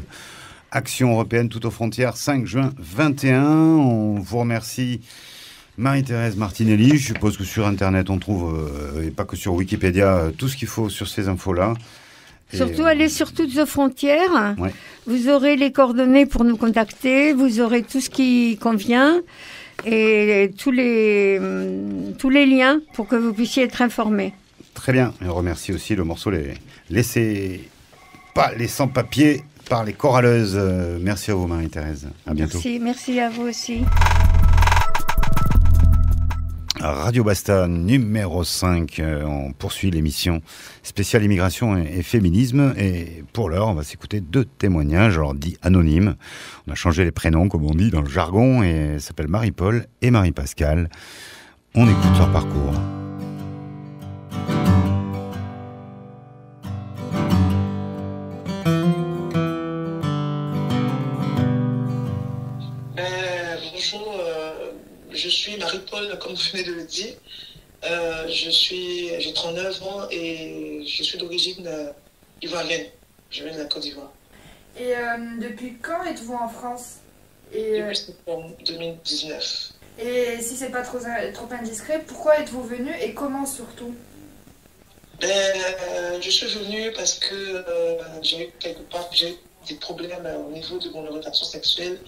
action européenne toute aux frontières, 5 juin 21. On vous remercie, Marie-Thérèse Martinelli. Je suppose que sur Internet on trouve, et pas que sur Wikipédia, tout ce qu'il faut sur ces infos-là. Surtout allez sur toutes aux frontières. Ouais. Vous aurez les coordonnées pour nous contacter, vous aurez tout ce qui convient. Et tous les liens pour que vous puissiez être informés. Très bien. Et on remercie aussi le morceau les sans-papiers par les choraleuses. Merci à vous, Marie-Thérèse. À bientôt. Merci à vous aussi. Radio Basta numéro 5, on poursuit l'émission spéciale immigration et féminisme, et pour l'heure on va s'écouter 2 témoignages, alors dits anonymes. On a changé les prénoms comme on dit dans le jargon, et s'appellent Marie-Paul et Marie-Pascale. On écoute leur parcours. Bonjour, je suis Marie-Paul, comme vous venez de le dire. J'ai 39 ans et je suis d'origine ivoirienne. Je viens de la Côte d'Ivoire. Et depuis quand êtes-vous en France? Depuis septembre 2019. Et si c'est pas trop indiscret, pourquoi êtes-vous venu et comment surtout? Je suis venue parce que j'ai eu des problèmes au niveau de mon orientation sexuelle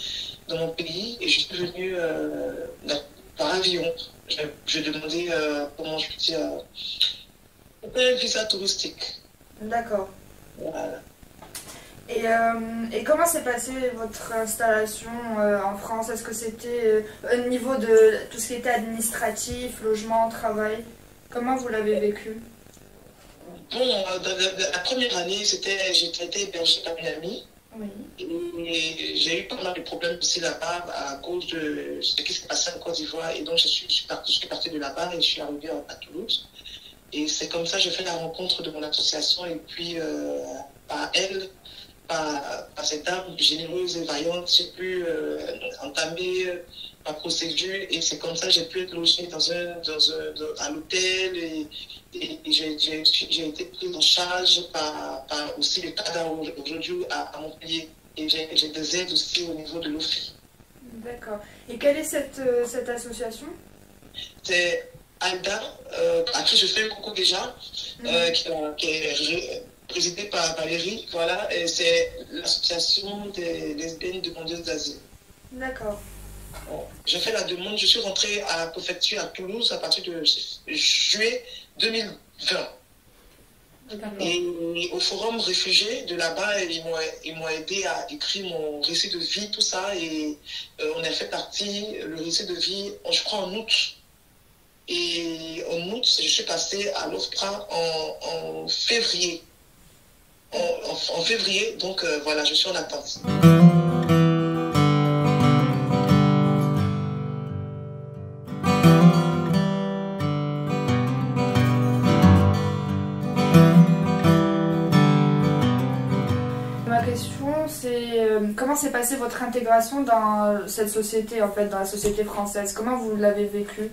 dans mon pays et je suis venue par avion. Je demandais comment je peux dire un visa touristique. D'accord. Voilà. Et comment s'est passée votre installation en France? Est-ce que c'était au niveau de tout ce qui était administratif, logement, travail? Comment vous l'avez vécu? Bon, la première année, j'ai été hébergée par une amie. Oui. Et j'ai eu pas mal de problèmes aussi là-bas à cause de ce qui s'est passé en Côte d'Ivoire. Et donc, je suis partie de là-bas et je suis arrivée à Toulouse. Et c'est comme ça que j'ai fait la rencontre de mon association. Et puis, par elle, par cette dame généreuse et vaillante, j'ai pu entamer ma procédure. Et c'est comme ça que j'ai pu être logée à l'hôtel. Et j'ai été prise en charge par aussi le cadre aujourd'hui à Montpellier. Et j'ai des aides aussi au niveau de l'OFI. D'accord. Et quelle est cette association? C'est ALDA, à qui je fais un coucou déjà, qui est présidée par Valérie. Voilà, et c'est l'association des lesbiennes demandeuses d'asile. D'accord. Bon, je fais la demande, je suis rentrée à la préfecture à Toulouse à partir de juillet 2020. Et au forum réfugié de là-bas, ils m'ont aidé à écrire mon récit de vie, tout ça. Et on a fait partie, le récit de vie, je crois en août. Et en août, je suis passée à l'OFPRA en février. En février, donc voilà, je suis en attente. Comment s'est passée votre intégration dans cette société, en fait, dans la société française? Comment vous l'avez vécu?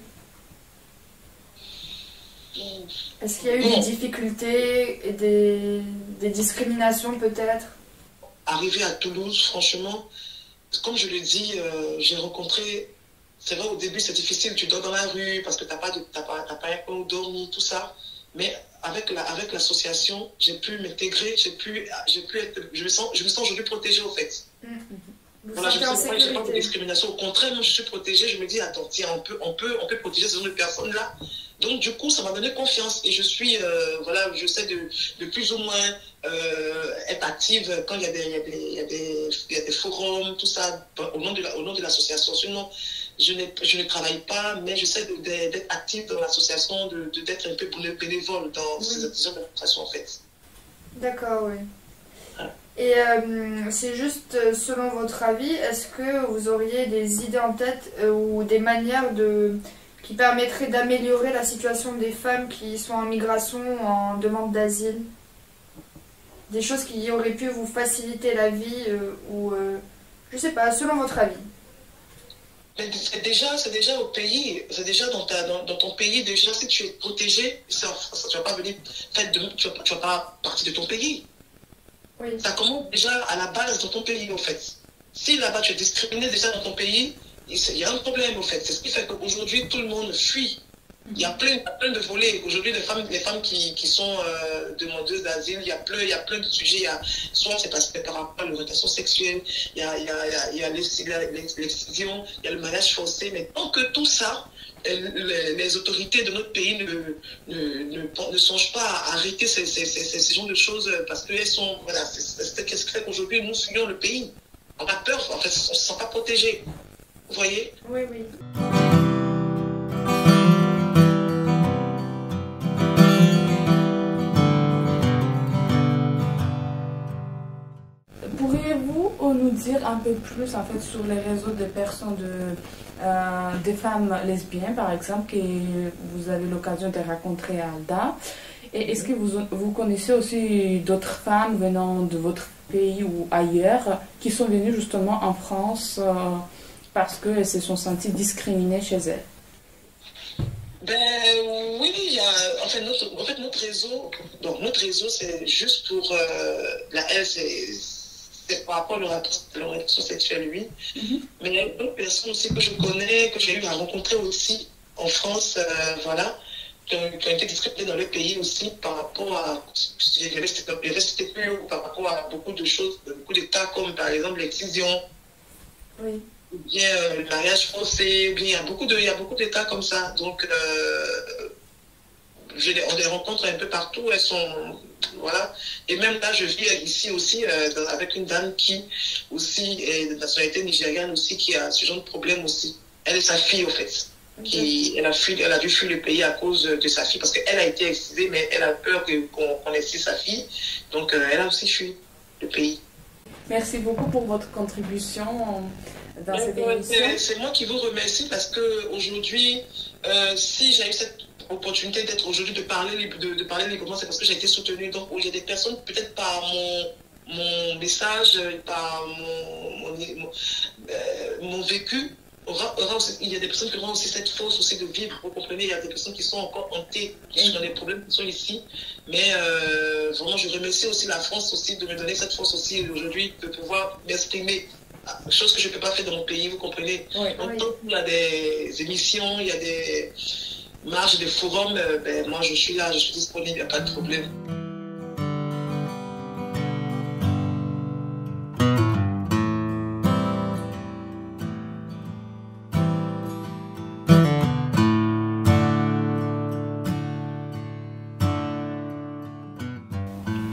Est-ce qu'il y a eu des difficultés et des discriminations peut-être? Arrivé à Toulouse, franchement, comme je le dis, j'ai rencontré... C'est vrai, au début, c'est difficile, tu dors dans la rue parce que tu n'as pas un où dormir, tout ça. Mais avec l'association, j'ai pu m'intégrer, je me sens aujourd'hui protégée, au fait. Voilà, je ne sais pas de discrimination. Au contraire, moi, je suis protégée. Je me dis, attends, tiens, on peut protéger ce genre de personnes-là. Donc, du coup, ça m'a donné confiance. Et je suis, voilà, je sais de plus ou moins être active quand il y a des forums, tout ça, au nom de l'association. Sinon, je ne travaille pas, mais je sais d'être active dans l'association, d'être un peu bénévole dans ces associations, en fait. D'accord, oui. Et c'est juste, selon votre avis, est-ce que vous auriez des idées en tête ou des manières qui permettraient d'améliorer la situation des femmes qui sont en migration ou en demande d'asile? Des choses qui auraient pu vous faciliter la vie ou, je sais pas, selon votre avis? C'est déjà au pays, c'est déjà dans ton pays, déjà si tu es protégé, tu vas pas venir, tu vas pas partir de ton pays. Oui. Ça commence déjà à la base dans ton pays, en fait. Si là-bas tu es discriminé déjà dans ton pays, il y a un problème, en fait. C'est ce qui fait qu'aujourd'hui tout le monde fuit. Il y a plein de volets. Aujourd'hui, les femmes qui sont demandeuses d'asile, il y a plein de sujets. Soit c'est parce que par rapport à l'orientation sexuelle, il y a l'excision, il y a le mariage forcé. Mais tant que tout ça, les autorités de notre pays ne songent pas à arrêter ces genres de choses parce qu'elles sont... Voilà, c'est ce qui fait qu'aujourd'hui, nous fuyons le pays. On a peur, en fait, on ne se sent pas protégé. Vous voyez? Oui, oui. Pourriez-vous nous dire un peu plus en fait sur les réseaux de personnes, des femmes lesbiennes par exemple, que vous avez l'occasion de rencontrer à ALDA? Et est-ce que vous connaissez aussi d'autres femmes venant de votre pays ou ailleurs qui sont venues justement en France parce qu'elles se sont senties discriminées chez elles? Ben oui, il y a, notre réseau, donc notre réseau c'est juste pour la L, c'est par rapport à l'orientation sexuelle, oui. Mais il y a d'autres personnes aussi que je connais, que j'ai eu à rencontrer aussi en France, voilà, qui ont été discriminées dans le pays aussi par rapport à, je vais rester plus haut, par rapport à beaucoup de choses, beaucoup d'états comme par exemple l'excision. Oui. Ou bien le mariage forcé, ou bien il y a beaucoup de cas comme ça. Donc, on les rencontre un peu partout. Elles sont, voilà. Et même là, je vis ici aussi avec une dame qui aussi est de nationalité nigériane aussi, qui a ce genre de problème aussi. Elle et sa fille, en fait. Elle a dû fuir le pays à cause de sa fille, parce qu'elle a été excisée, mais elle a peur qu'on excise sa fille. Donc, elle a aussi fui le pays. Merci beaucoup pour votre contribution dans cette émission. C'est moi qui vous remercie parce qu'aujourd'hui, si j'ai eu cette opportunité d'être aujourd'hui, de parler librement, c'est parce que j'ai été soutenue. Donc, il y a des personnes, peut-être par mon message, par mon vécu, il y a des personnes qui auront aussi cette force aussi de vivre. Vous comprenez, il y a des personnes qui sont encore hantées, qui sont dans des problèmes, qui sont ici. Mais vraiment, je remercie aussi la France aussi de me donner cette force aussi aujourd'hui de pouvoir m'exprimer. Chose que je ne peux pas faire dans mon pays, vous comprenez. Oui, donc, tant qu'il y a des émissions, il y a des marches, des forums, ben, moi je suis là, je suis disponible, il n'y a pas de problème.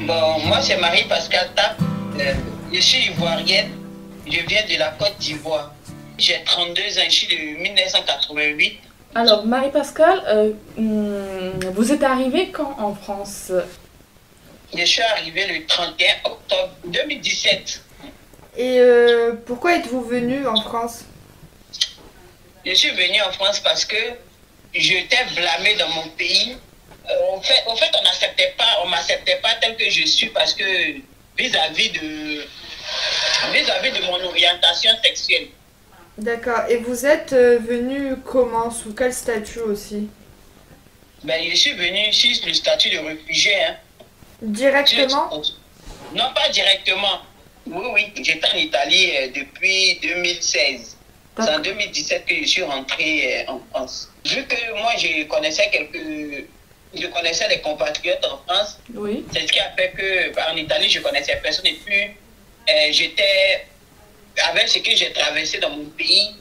Bon, moi c'est Marie-Pascale Tap, je suis ivoirienne. Je viens de la Côte d'Ivoire. J'ai 32 ans, je suis de 1988. Alors, Marie-Pascale, vous êtes arrivée quand en France? Je suis arrivée le 31 octobre 2017. Et pourquoi êtes-vous venue en France? Je suis venue en France parce que j'étais blâmée dans mon pays. En fait, on ne m'acceptait pas tel que je suis parce que vis-à-vis de mon orientation sexuelle. D'accord. Et vous êtes venu comment? Sous quel statut aussi? Ben, je suis venu sur le statut de réfugié. Hein. Directement? Non, pas directement. Oui. J'étais en Italie depuis 2016. C'est en 2017 que je suis rentré en France. Vu que moi, je connaissais des compatriotes en France. Oui. C'est ce qui a fait que en Italie, je connaissais personne. Et puis, avec ce que j'ai traversé dans mon pays,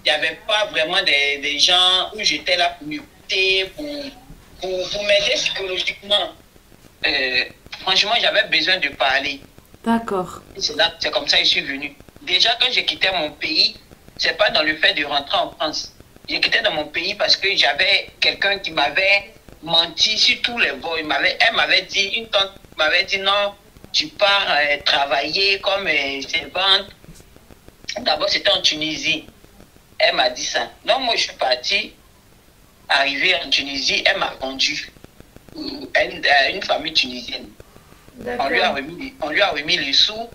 il n'y avait pas vraiment des gens où j'étais là pour m'écouter, pour m'aider psychologiquement. Franchement, j'avais besoin de parler. D'accord. C'est comme ça que je suis venue. Déjà, quand j'ai quitté mon pays, c'est pas dans le fait de rentrer en France. J'ai quitté dans mon pays parce que j'avais quelqu'un qui m'avait menti sur tous les vols. Elle m'avait dit, une tante m'avait dit non, tu pars travailler comme servante. D'abord, c'était en Tunisie. Elle m'a dit ça. Donc, moi, je suis partie, arrivée en Tunisie, elle m'a vendu à une famille tunisienne. On lui a remis les sous.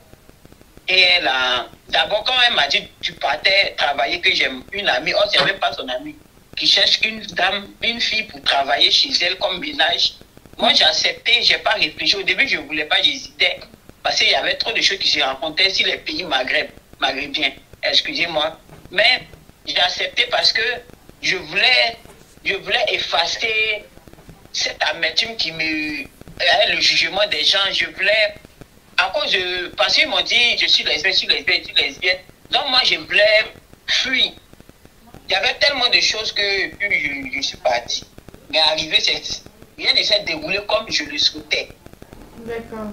Et elle a... D'abord, quand elle m'a dit tu partais travailler, que j'ai une amie, oh, c'est même pas son amie, qui cherche une fille pour travailler chez elle comme ménage. Moi, j'ai accepté, j'ai pas réfléchi. Au début, je ne voulais pas, j'hésitais. Parce qu'il y avait trop de choses qui se racontaient sur les pays maghrébiens. Excusez-moi. Mais j'ai accepté parce que je voulais effacer cette amertume qui me... le jugement des gens. Je voulais... Parce qu'ils m'ont dit, je suis lesbienne. Donc moi, je voulais fuir. Il y avait tellement de choses que je suis partie. Mais arrivé, rien ne s'est déroulé comme je le souhaitais. D'accord.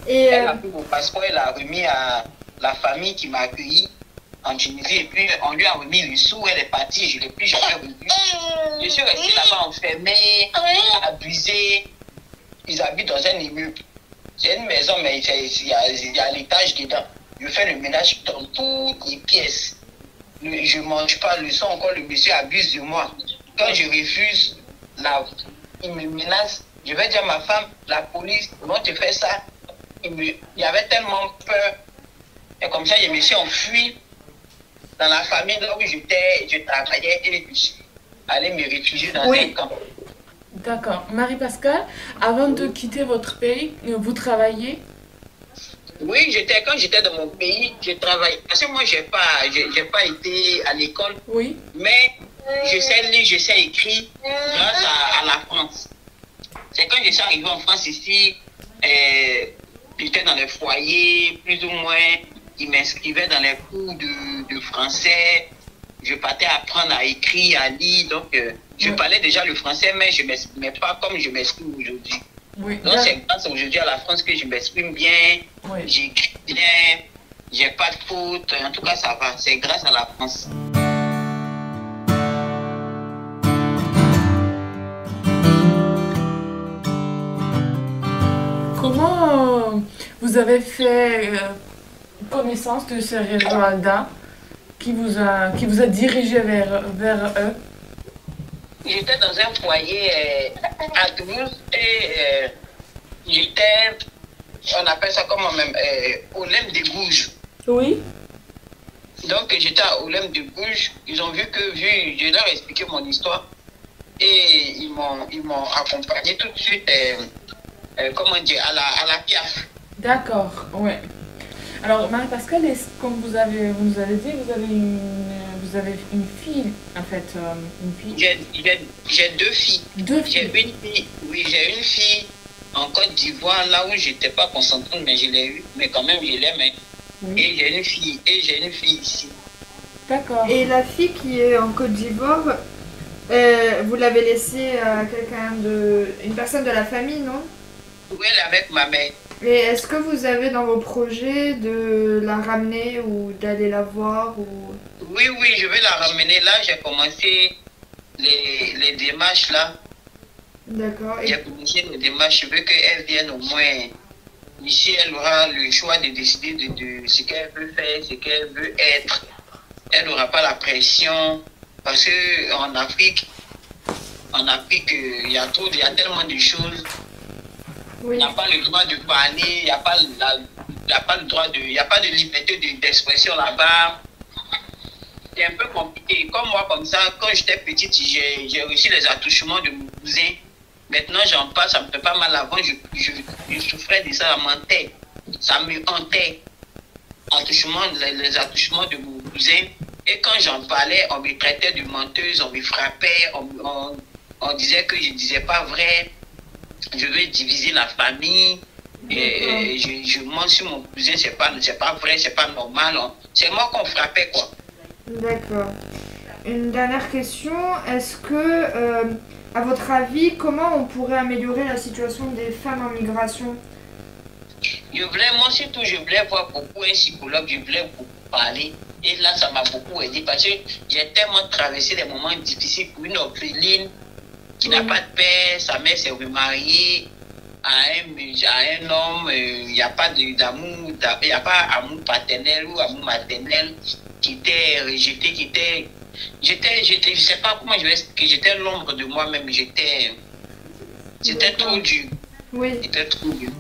Et elle a pris mon passeport, elle a remis à la famille qui m'a accueilli en Tunisie. Et puis, on lui a remis les sous, elle est partie, je ne l'ai plus jamais revue. Je suis restée là-bas enfermée, abusée. Ils habitent dans un immeuble. C'est une maison, mais il y a l'étage dedans. Je fais le ménage dans toutes les pièces. Je ne mange pas le son, encore le monsieur abuse de moi. Quand je refuse, il me menace. Je vais dire à ma femme, la police, vont te faire ça. Il y avait tellement peur. Et comme ça, je me suis enfui dans la famille là où je travaillais. Et aller me réfugier dans un camp. D'accord. Marie-Pascale, avant de quitter votre pays, vous travaillez? Oui, quand j'étais dans mon pays, je travaillais. Parce que moi, j'ai pas été à l'école. Oui. Mais je sais lire, je sais écrire grâce à la France. C'est quand je suis arrivé en France ici, j'étais dans les foyers, plus ou moins, ils m'inscrivaient dans les cours de français. Je partais apprendre à écrire, à lire. Donc, je parlais déjà le français, mais je ne m'exprimais pas comme je m'exprime aujourd'hui. Oui. Donc, c'est grâce aujourd'hui à la France que je m'exprime bien, j'écris bien, j'ai pas de faute. En tout cas, ça va. C'est grâce à la France. Comment vous avez fait connaissance de ce réseau ALDA qui vous a dirigé vers eux? J'étais dans un foyer à Toulouse et j'étais, on appelle ça comment même, Olympe de Gouges. Oui. Donc j'étais à Olympe de Gouges. Ils ont vu que je leur ai expliqué mon histoire et ils m'ont accompagné tout de suite, comment dire, à la PIAF. D'accord, ouais. Alors Marie-Pascale, comme vous nous avez dit, vous avez une fille, en fait, une fille. J'ai deux filles. J'ai une fille en Côte d'Ivoire, là où j'étais pas consentante, mais je l'ai eu, mais quand même je l'aime. Oui. Et j'ai une fille ici. D'accord. Et la fille qui est en Côte d'Ivoire, vous l'avez laissée à une personne de la famille, non? Oui, elle est avec ma mère. Et est-ce que vous avez dans vos projets de la ramener ou d'aller la voir ou... Oui, je vais la ramener. Là, j'ai commencé les démarches là. D'accord. J'ai commencé les démarches. Je veux qu'elle vienne au moins. Ici, elle aura le choix de décider de ce qu'elle veut faire, ce qu'elle veut être. Elle n'aura pas la pression. Parce qu'en Afrique, il y a tellement de choses. Oui. Il n'y a pas le droit de parler, il n'y a pas de liberté d'expression là-bas. C'est un peu compliqué. Comme moi, comme ça, quand j'étais petite, j'ai reçu les attouchements de mon cousin. Maintenant, j'en parle, ça me fait pas mal. Avant, je souffrais de ça, ça me hantait. Les attouchements de mon cousin. Et quand j'en parlais, on me traitait de menteuse, on me frappait, on disait que je ne disais pas vrai. Je veux diviser la famille. Et je mens sur mon cousin, c'est pas vrai, c'est pas normal. C'est moi qu'on frappait, quoi. D'accord. Une dernière question. Est-ce que, à votre avis, comment on pourrait améliorer la situation des femmes en migration? Moi surtout, je voulais voir beaucoup un psychologue, je voulais beaucoup parler. Et là, ça m'a beaucoup aidé parce que j'ai tellement traversé des moments difficiles pour une orpheline qui n'a pas de père, sa mère s'est remariée à un homme, il n'y a pas d'amour, il n'y a pas amour paternel ou amour maternel, qui était rejeté, je ne sais pas comment je vais expliquer, j'étais l'ombre de moi-même, c'était trop dur. Oui. C'était trop dur.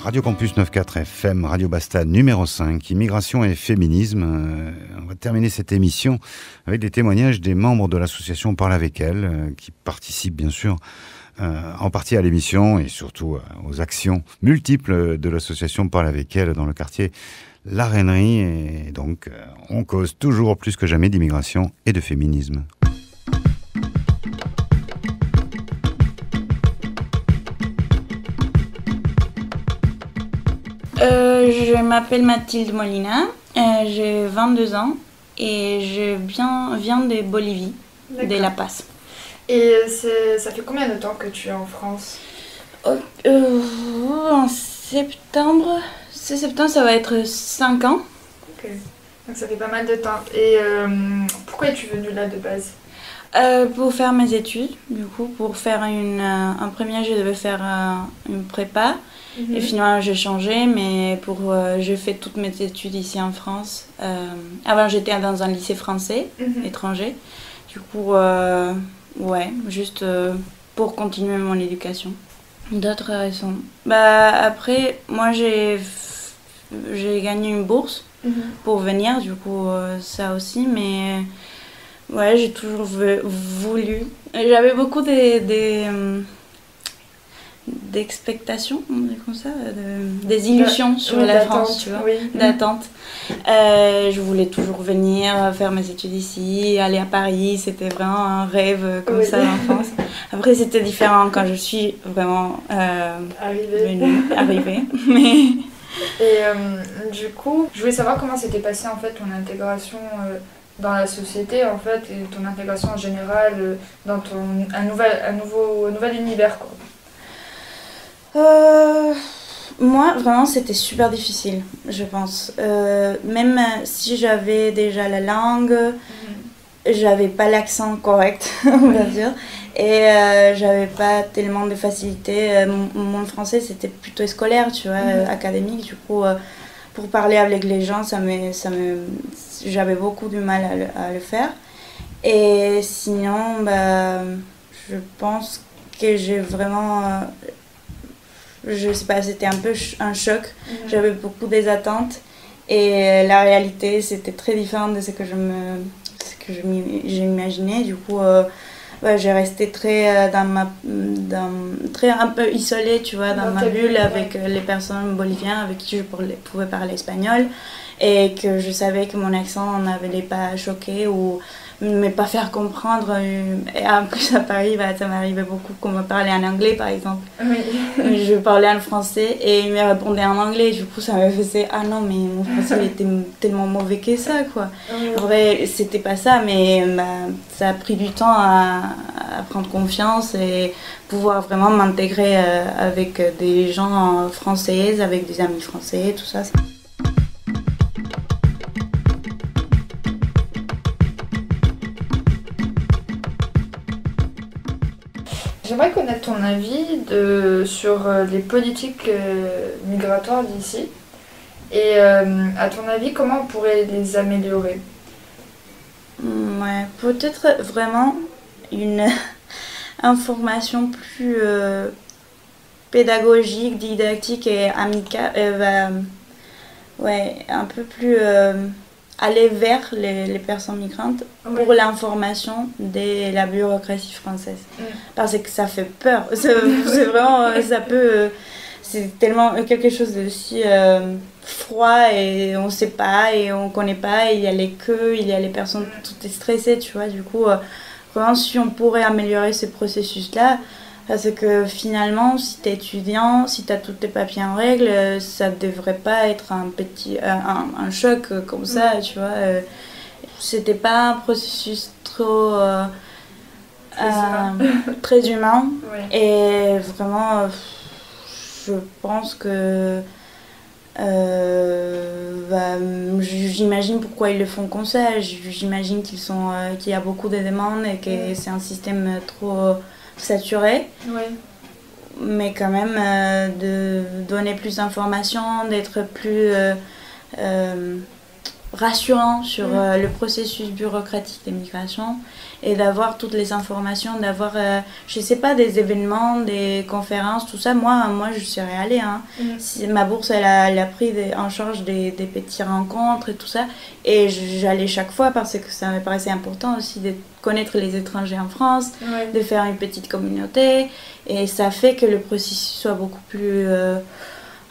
Radio Campus 94 FM, Radio Basta numéro 5, Immigration et féminisme. On va terminer cette émission avec des témoignages des membres de l'association Parle avec elle, qui participent bien sûr en partie à l'émission et surtout aux actions multiples de l'association Parle avec elle dans le quartier La Rainerie. Et donc, on cause toujours plus que jamais d'immigration et de féminisme. Je m'appelle Mathilde Molina, j'ai 22 ans et je viens de Bolivie, de La Paz. Et ça fait combien de temps que tu es en France? En septembre, ça va être 5 ans. Ok, donc ça fait pas mal de temps. Et pourquoi es-tu venue là de base? Pour faire mes études, du coup, pour faire un premier, je devais faire une prépa. Et finalement, j'ai changé, mais j'ai fait toutes mes études ici en France. Avant, j'étais dans un lycée français, étranger. Du coup, juste pour continuer mon éducation. D'autres raisons. Après, moi, j'ai gagné une bourse pour venir, du coup, ça aussi, mais ouais, j'ai toujours voulu. J'avais beaucoup d'expectations, on dit comme ça, des illusions sur la France, tu vois, d'attente. Je voulais toujours venir faire mes études ici, aller à Paris, c'était vraiment un rêve comme ça en France. Après, c'était différent quand je suis vraiment arrivée. Mais... Et du coup, je voulais savoir comment s'était passée en fait ton intégration dans la société en fait, et ton intégration en général dans un nouvel univers, quoi. Moi, vraiment, c'était super difficile, je pense. Même si j'avais déjà la langue, j'avais pas l'accent correct, on va dire. Et j'avais pas tellement de facilité. Mon français, c'était plutôt scolaire, tu vois, académique. Du coup, pour parler avec les gens, j'avais beaucoup de mal à le faire. Et sinon, je pense que j'ai vraiment... je sais pas, c'était un peu un choc. J'avais beaucoup des attentes. Et la réalité, c'était très différent de ce que j'imaginais. Du coup, j'ai resté très très un peu isolée, tu vois, dans ma bulle avec les personnes boliviennes avec qui je pouvais parler espagnol, et que je savais que mon accent n'avait pas choqué ou me pas faire comprendre. Et en plus à Paris, ça m'arrivait beaucoup qu'on me parlait en anglais, par exemple. Je parlais en français et il me répondait en anglais. Du coup, ça me faisait ah non, mais mon français il était tellement mauvais que ça, quoi. En vrai, c'était pas ça, mais ça a pris du temps à prendre confiance et pouvoir vraiment m'intégrer avec des gens français, avec des amis français, tout ça. J'aimerais connaître ton avis sur les politiques migratoires d'ici. Et à ton avis, comment on pourrait les améliorer? Ouais, peut-être vraiment une information plus pédagogique, didactique et amicale. Un peu plus... aller vers les personnes migrantes pour l'information de la bureaucratie française. Parce que ça fait peur. C'est vraiment, c'est tellement quelque chose de si froid et on ne sait pas et on ne connaît pas. Et il y a les queues, il y a les personnes toutes stressées, tu vois. Du coup, vraiment, si on pourrait améliorer ce processus-là, parce que finalement, si tu es étudiant, si tu as tous tes papiers en règle, ça ne devrait pas être un choc comme ça, tu vois. C'était pas un processus trop très humain. Et vraiment, je pense que j'imagine pourquoi ils le font comme ça. J'imagine qu'il y a beaucoup de demandes et que c'est un système trop... saturé, mais quand même de donner plus d'informations, d'être plus rassurant sur le processus bureaucratique des migrations et d'avoir toutes les informations, d'avoir, je sais pas, des événements, des conférences, tout ça. Moi je serais allée. Si ma bourse, elle a pris en charge des petites rencontres et tout ça. Et j'allais chaque fois parce que ça me paraissait important aussi de connaître les étrangers en France, de faire une petite communauté. Et ça fait que le processus soit beaucoup plus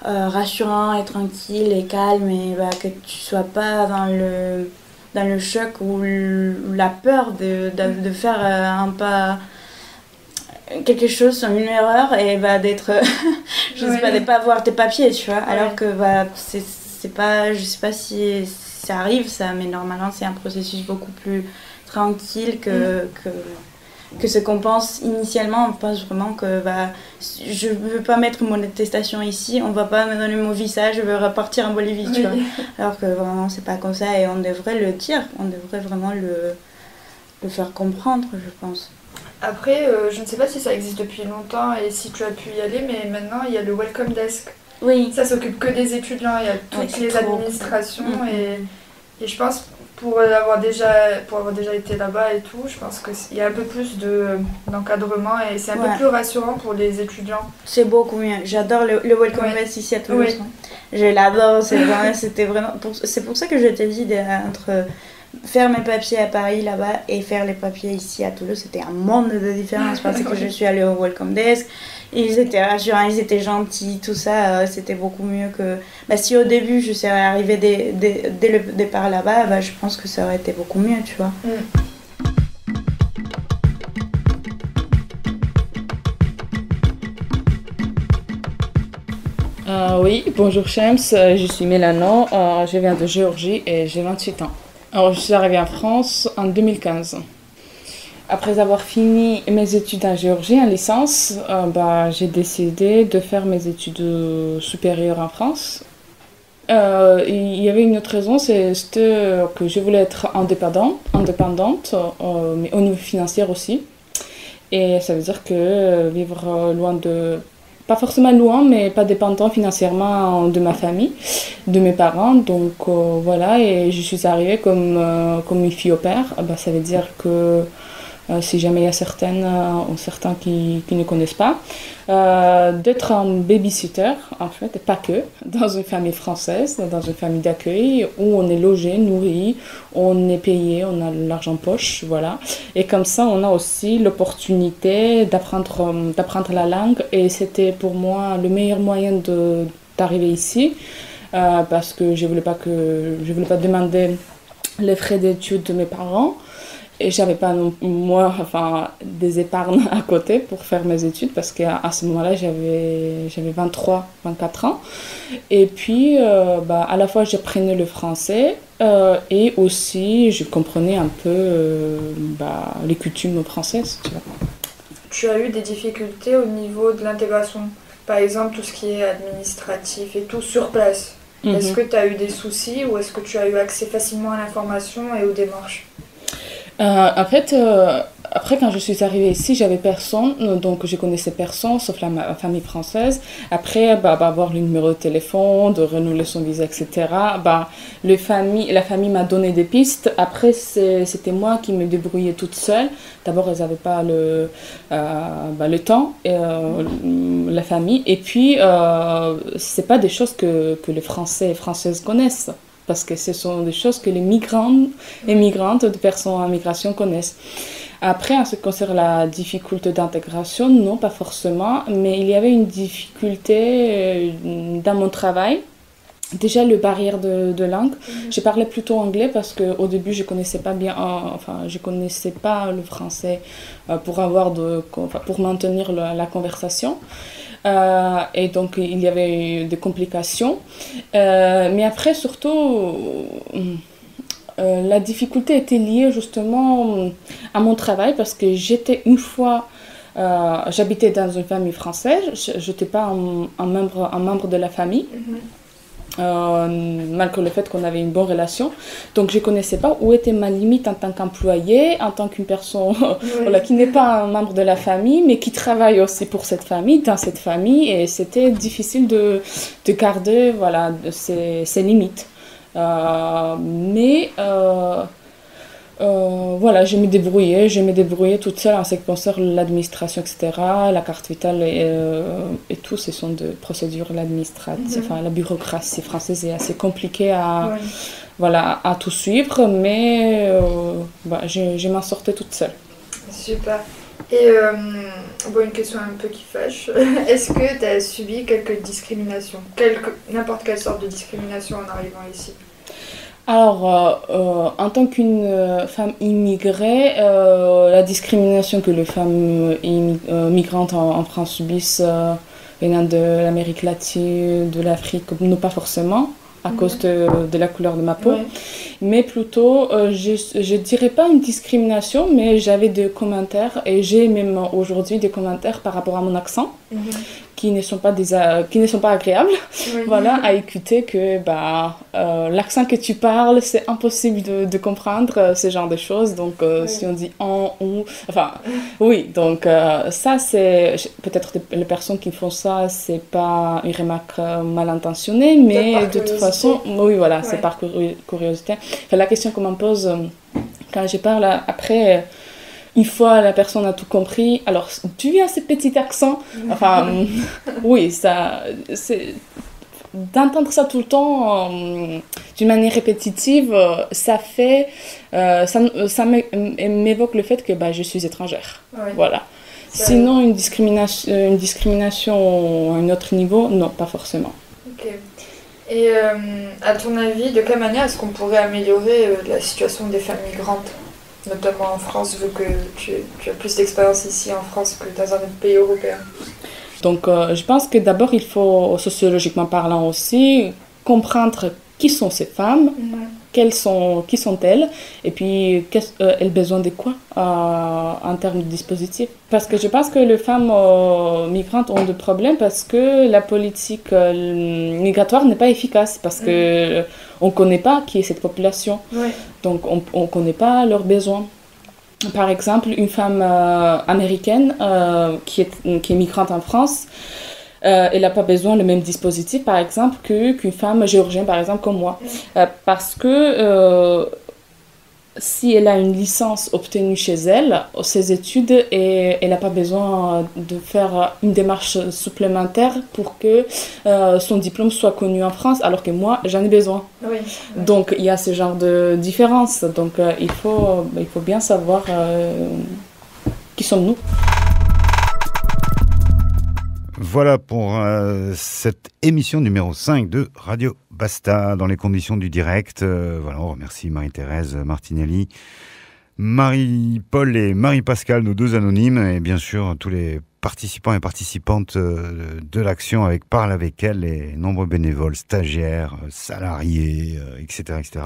rassurant et tranquille et calme, et que tu sois pas dans le choc ou la peur de faire un pas, quelque chose, une erreur, et d'être je sais pas, de pas avoir tes papiers, tu vois, alors que c'est pas, je sais pas si ça arrive ça, mais normalement c'est un processus beaucoup plus tranquille que ce qu'on pense initialement. On pense vraiment que je ne veux pas mettre mon attestation ici, on ne va pas me donner mon visa, je veux repartir en Bolivie, tu vois. Alors que vraiment c'est pas comme ça, et on devrait le dire, on devrait vraiment faire comprendre, je pense. Après, je ne sais pas si ça existe depuis longtemps et si tu as pu y aller, mais maintenant il y a le Welcome Desk. Oui. Ça s'occupe que des étudiants, il y a toutes les administrations et je pense pour avoir déjà été là-bas et tout, je pense qu'il y a un peu plus d'encadrement et c'est un peu plus rassurant pour les étudiants. C'est beaucoup mieux. J'adore le Welcome Desk ici à Toulouse. Je l'adore, c'est pour ça que je t'ai dit entre faire mes papiers à Paris là-bas et faire les papiers ici à Toulouse, c'était un monde de différence parce que je suis allée au Welcome Desk, ils étaient rassurants, ils étaient gentils, tout ça, c'était beaucoup mieux que... si au début je serais arrivée dès le départ là-bas, je pense que ça aurait été beaucoup mieux, tu vois. Oui, bonjour Shams, je suis Mélano, je viens de Géorgie et j'ai 28 ans. Alors, je suis arrivée en France en 2015. Après avoir fini mes études en Géorgie, en licence, j'ai décidé de faire mes études supérieures en France. Il y avait une autre raison, c'était que je voulais être indépendante, mais au niveau financier aussi. Et ça veut dire que vivre loin de... Pas forcément loin, mais pas dépendant financièrement de ma famille, de mes parents. Donc voilà, et je suis arrivée comme une fille au père. Ça veut dire que si jamais il y a certains qui ne connaissent pas, d'être un babysitter, en fait, et pas que, dans une famille française, dans une famille d'accueil, où on est logé, nourri, on est payé, on a l'argent en poche, voilà. Et comme ça, on a aussi l'opportunité d'apprendre la langue, et c'était pour moi le meilleur moyen d'arriver ici, parce que je voulais pas demander les frais d'études de mes parents. Et j'avais pas des épargnes à côté pour faire mes études parce qu'à ce moment-là j'avais 24 ans. Et puis à la fois j'apprenais le français et aussi je comprenais un peu les coutumes françaises. Tu as eu des difficultés au niveau de l'intégration, par exemple tout ce qui est administratif et tout sur place. Est-ce que tu as eu des soucis ou est-ce que tu as eu accès facilement à l'information et aux démarches? En fait, après quand je suis arrivée ici, j'avais personne, donc je connaissais personne sauf ma famille française. Après, avoir le numéro de téléphone, de renouveler son visa, etc. La famille m'a donné des pistes. Après, c'était moi qui me débrouillais toute seule. D'abord, elles n'avaient pas le temps, la famille. Et puis, c'est pas des choses que les Français et Françaises connaissent. Parce que ce sont des choses que les migrants et migrantes, de personnes en migration connaissent. Après, en ce qui concerne la difficulté d'intégration, non, pas forcément, mais il y avait une difficulté dans mon travail. Déjà, le barrière de langue. Je parlais plutôt anglais parce qu'au début, je connaissais pas le français pour maintenir la conversation. Et donc il y avait des complications. Mais après, surtout, la difficulté était liée justement à mon travail parce que j'étais j'habitais dans une famille française, je n'étais pas un membre de la famille. Malgré le fait qu'on avait une bonne relation. Donc je ne connaissais pas où était ma limite en tant qu'employée, en tant qu'une personne qui n'est pas un membre de la famille, mais qui travaille aussi pour cette famille, dans cette famille, et c'était difficile de garder ses limites. Je me débrouillais toute seule en ce qui concerne l'administration, etc. La carte vitale et tout, ce sont des procédures administratives. La bureaucratie française est assez compliquée à tout suivre, mais je m'en sortais toute seule. Super. Et une question un peu qui fâche. Est-ce que tu as subi quelques discriminations, n'importe quelle sorte de discrimination en arrivant ici? Alors, en tant qu'une femme immigrée, la discrimination que les femmes migrantes en France subissent venant de l'Amérique latine, de l'Afrique, non pas forcément, à cause de la couleur de ma peau, mais plutôt, je dirais pas une discrimination, mais j'avais des commentaires, et j'ai même aujourd'hui des commentaires par rapport à mon accent, qui ne sont pas agréables, voilà, à écouter que l'accent que tu parles, c'est impossible de comprendre ce genre de choses. Donc, si on dit en, ou, enfin, oui, donc ça, c'est peut-être les personnes qui font ça, c'est pas une remarque mal intentionnée, mais de toute façon, oui, voilà, c'est par curiosité. Enfin, la question qu'on me pose quand je parle après. Une fois la personne a tout compris, alors tu as ce petit accent, enfin oui, ça, d'entendre ça tout le temps d'une manière répétitive, ça m'évoque le fait que je suis étrangère, voilà. Sinon une discrimination à un autre niveau, non, pas forcément. Ok. Et à ton avis, de quelle manière est-ce qu'on pourrait améliorer la situation des femmes migrantes, notamment en France, vu que tu as plus d'expérience ici en France que dans un autre pays européen? Donc je pense que d'abord il faut, sociologiquement parlant aussi, comprendre qui sont ces femmes, qui sont-elles, et puis elles ont besoin de quoi en termes de dispositifs. Parce que je pense que les femmes migrantes ont des problèmes parce que la politique migratoire n'est pas efficace, parce que on ne connaît pas qui est cette population, donc on ne connaît pas leurs besoins. Par exemple, une femme américaine qui est migrante en France, elle n'a pas besoin le même dispositif, par exemple, qu'une femme géorgienne, par exemple, comme moi. Parce que si elle a une licence obtenue chez elle, ses études, et elle n'a pas besoin de faire une démarche supplémentaire pour que son diplôme soit connu en France, alors que moi, j'en ai besoin. Oui. Donc, il y a ce genre de différence. Donc, il faut bien savoir qui sommes-nous. Voilà pour cette émission numéro 5 de Radio Basta, dans les conditions du direct. Voilà, on remercie Marie-Thérèse Martinelli, Marie-Paul et Marie-Pascale, nos deux anonymes, et bien sûr tous les participants et participantes de l'action avec Parle avec elle, les nombreux bénévoles, stagiaires, salariés, etc., etc.,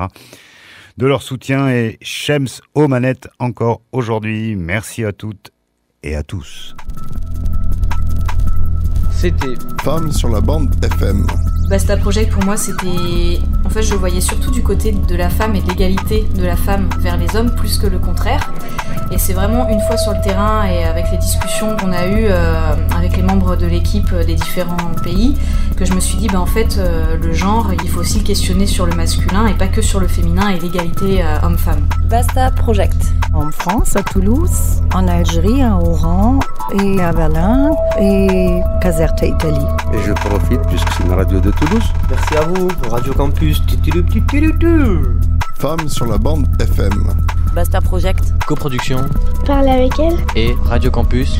de leur soutien, et Shems aux manettes encore aujourd'hui. Merci à toutes et à tous. C'était Femmes sur la bande FM. Basta Project, pour moi, c'était... En fait, je le voyais surtout du côté de la femme et de l'égalité de la femme vers les hommes, plus que le contraire. Et c'est vraiment une fois sur le terrain et avec les discussions qu'on a eues avec les membres de l'équipe des différents pays, que je me suis dit, en fait, le genre, il faut aussi le questionner sur le masculin et pas que sur le féminin et l'égalité homme-femme. Basta Project. En France, à Toulouse, en Algérie, à Oran, et à Berlin, et Caserta, Italie. Et je profite, puisque c'est une radio de Toulouse. Merci à vous, Radio Campus. Femmes sur la bande FM. Basta Project. Coproduction. Parle avec elle. Et Radio Campus.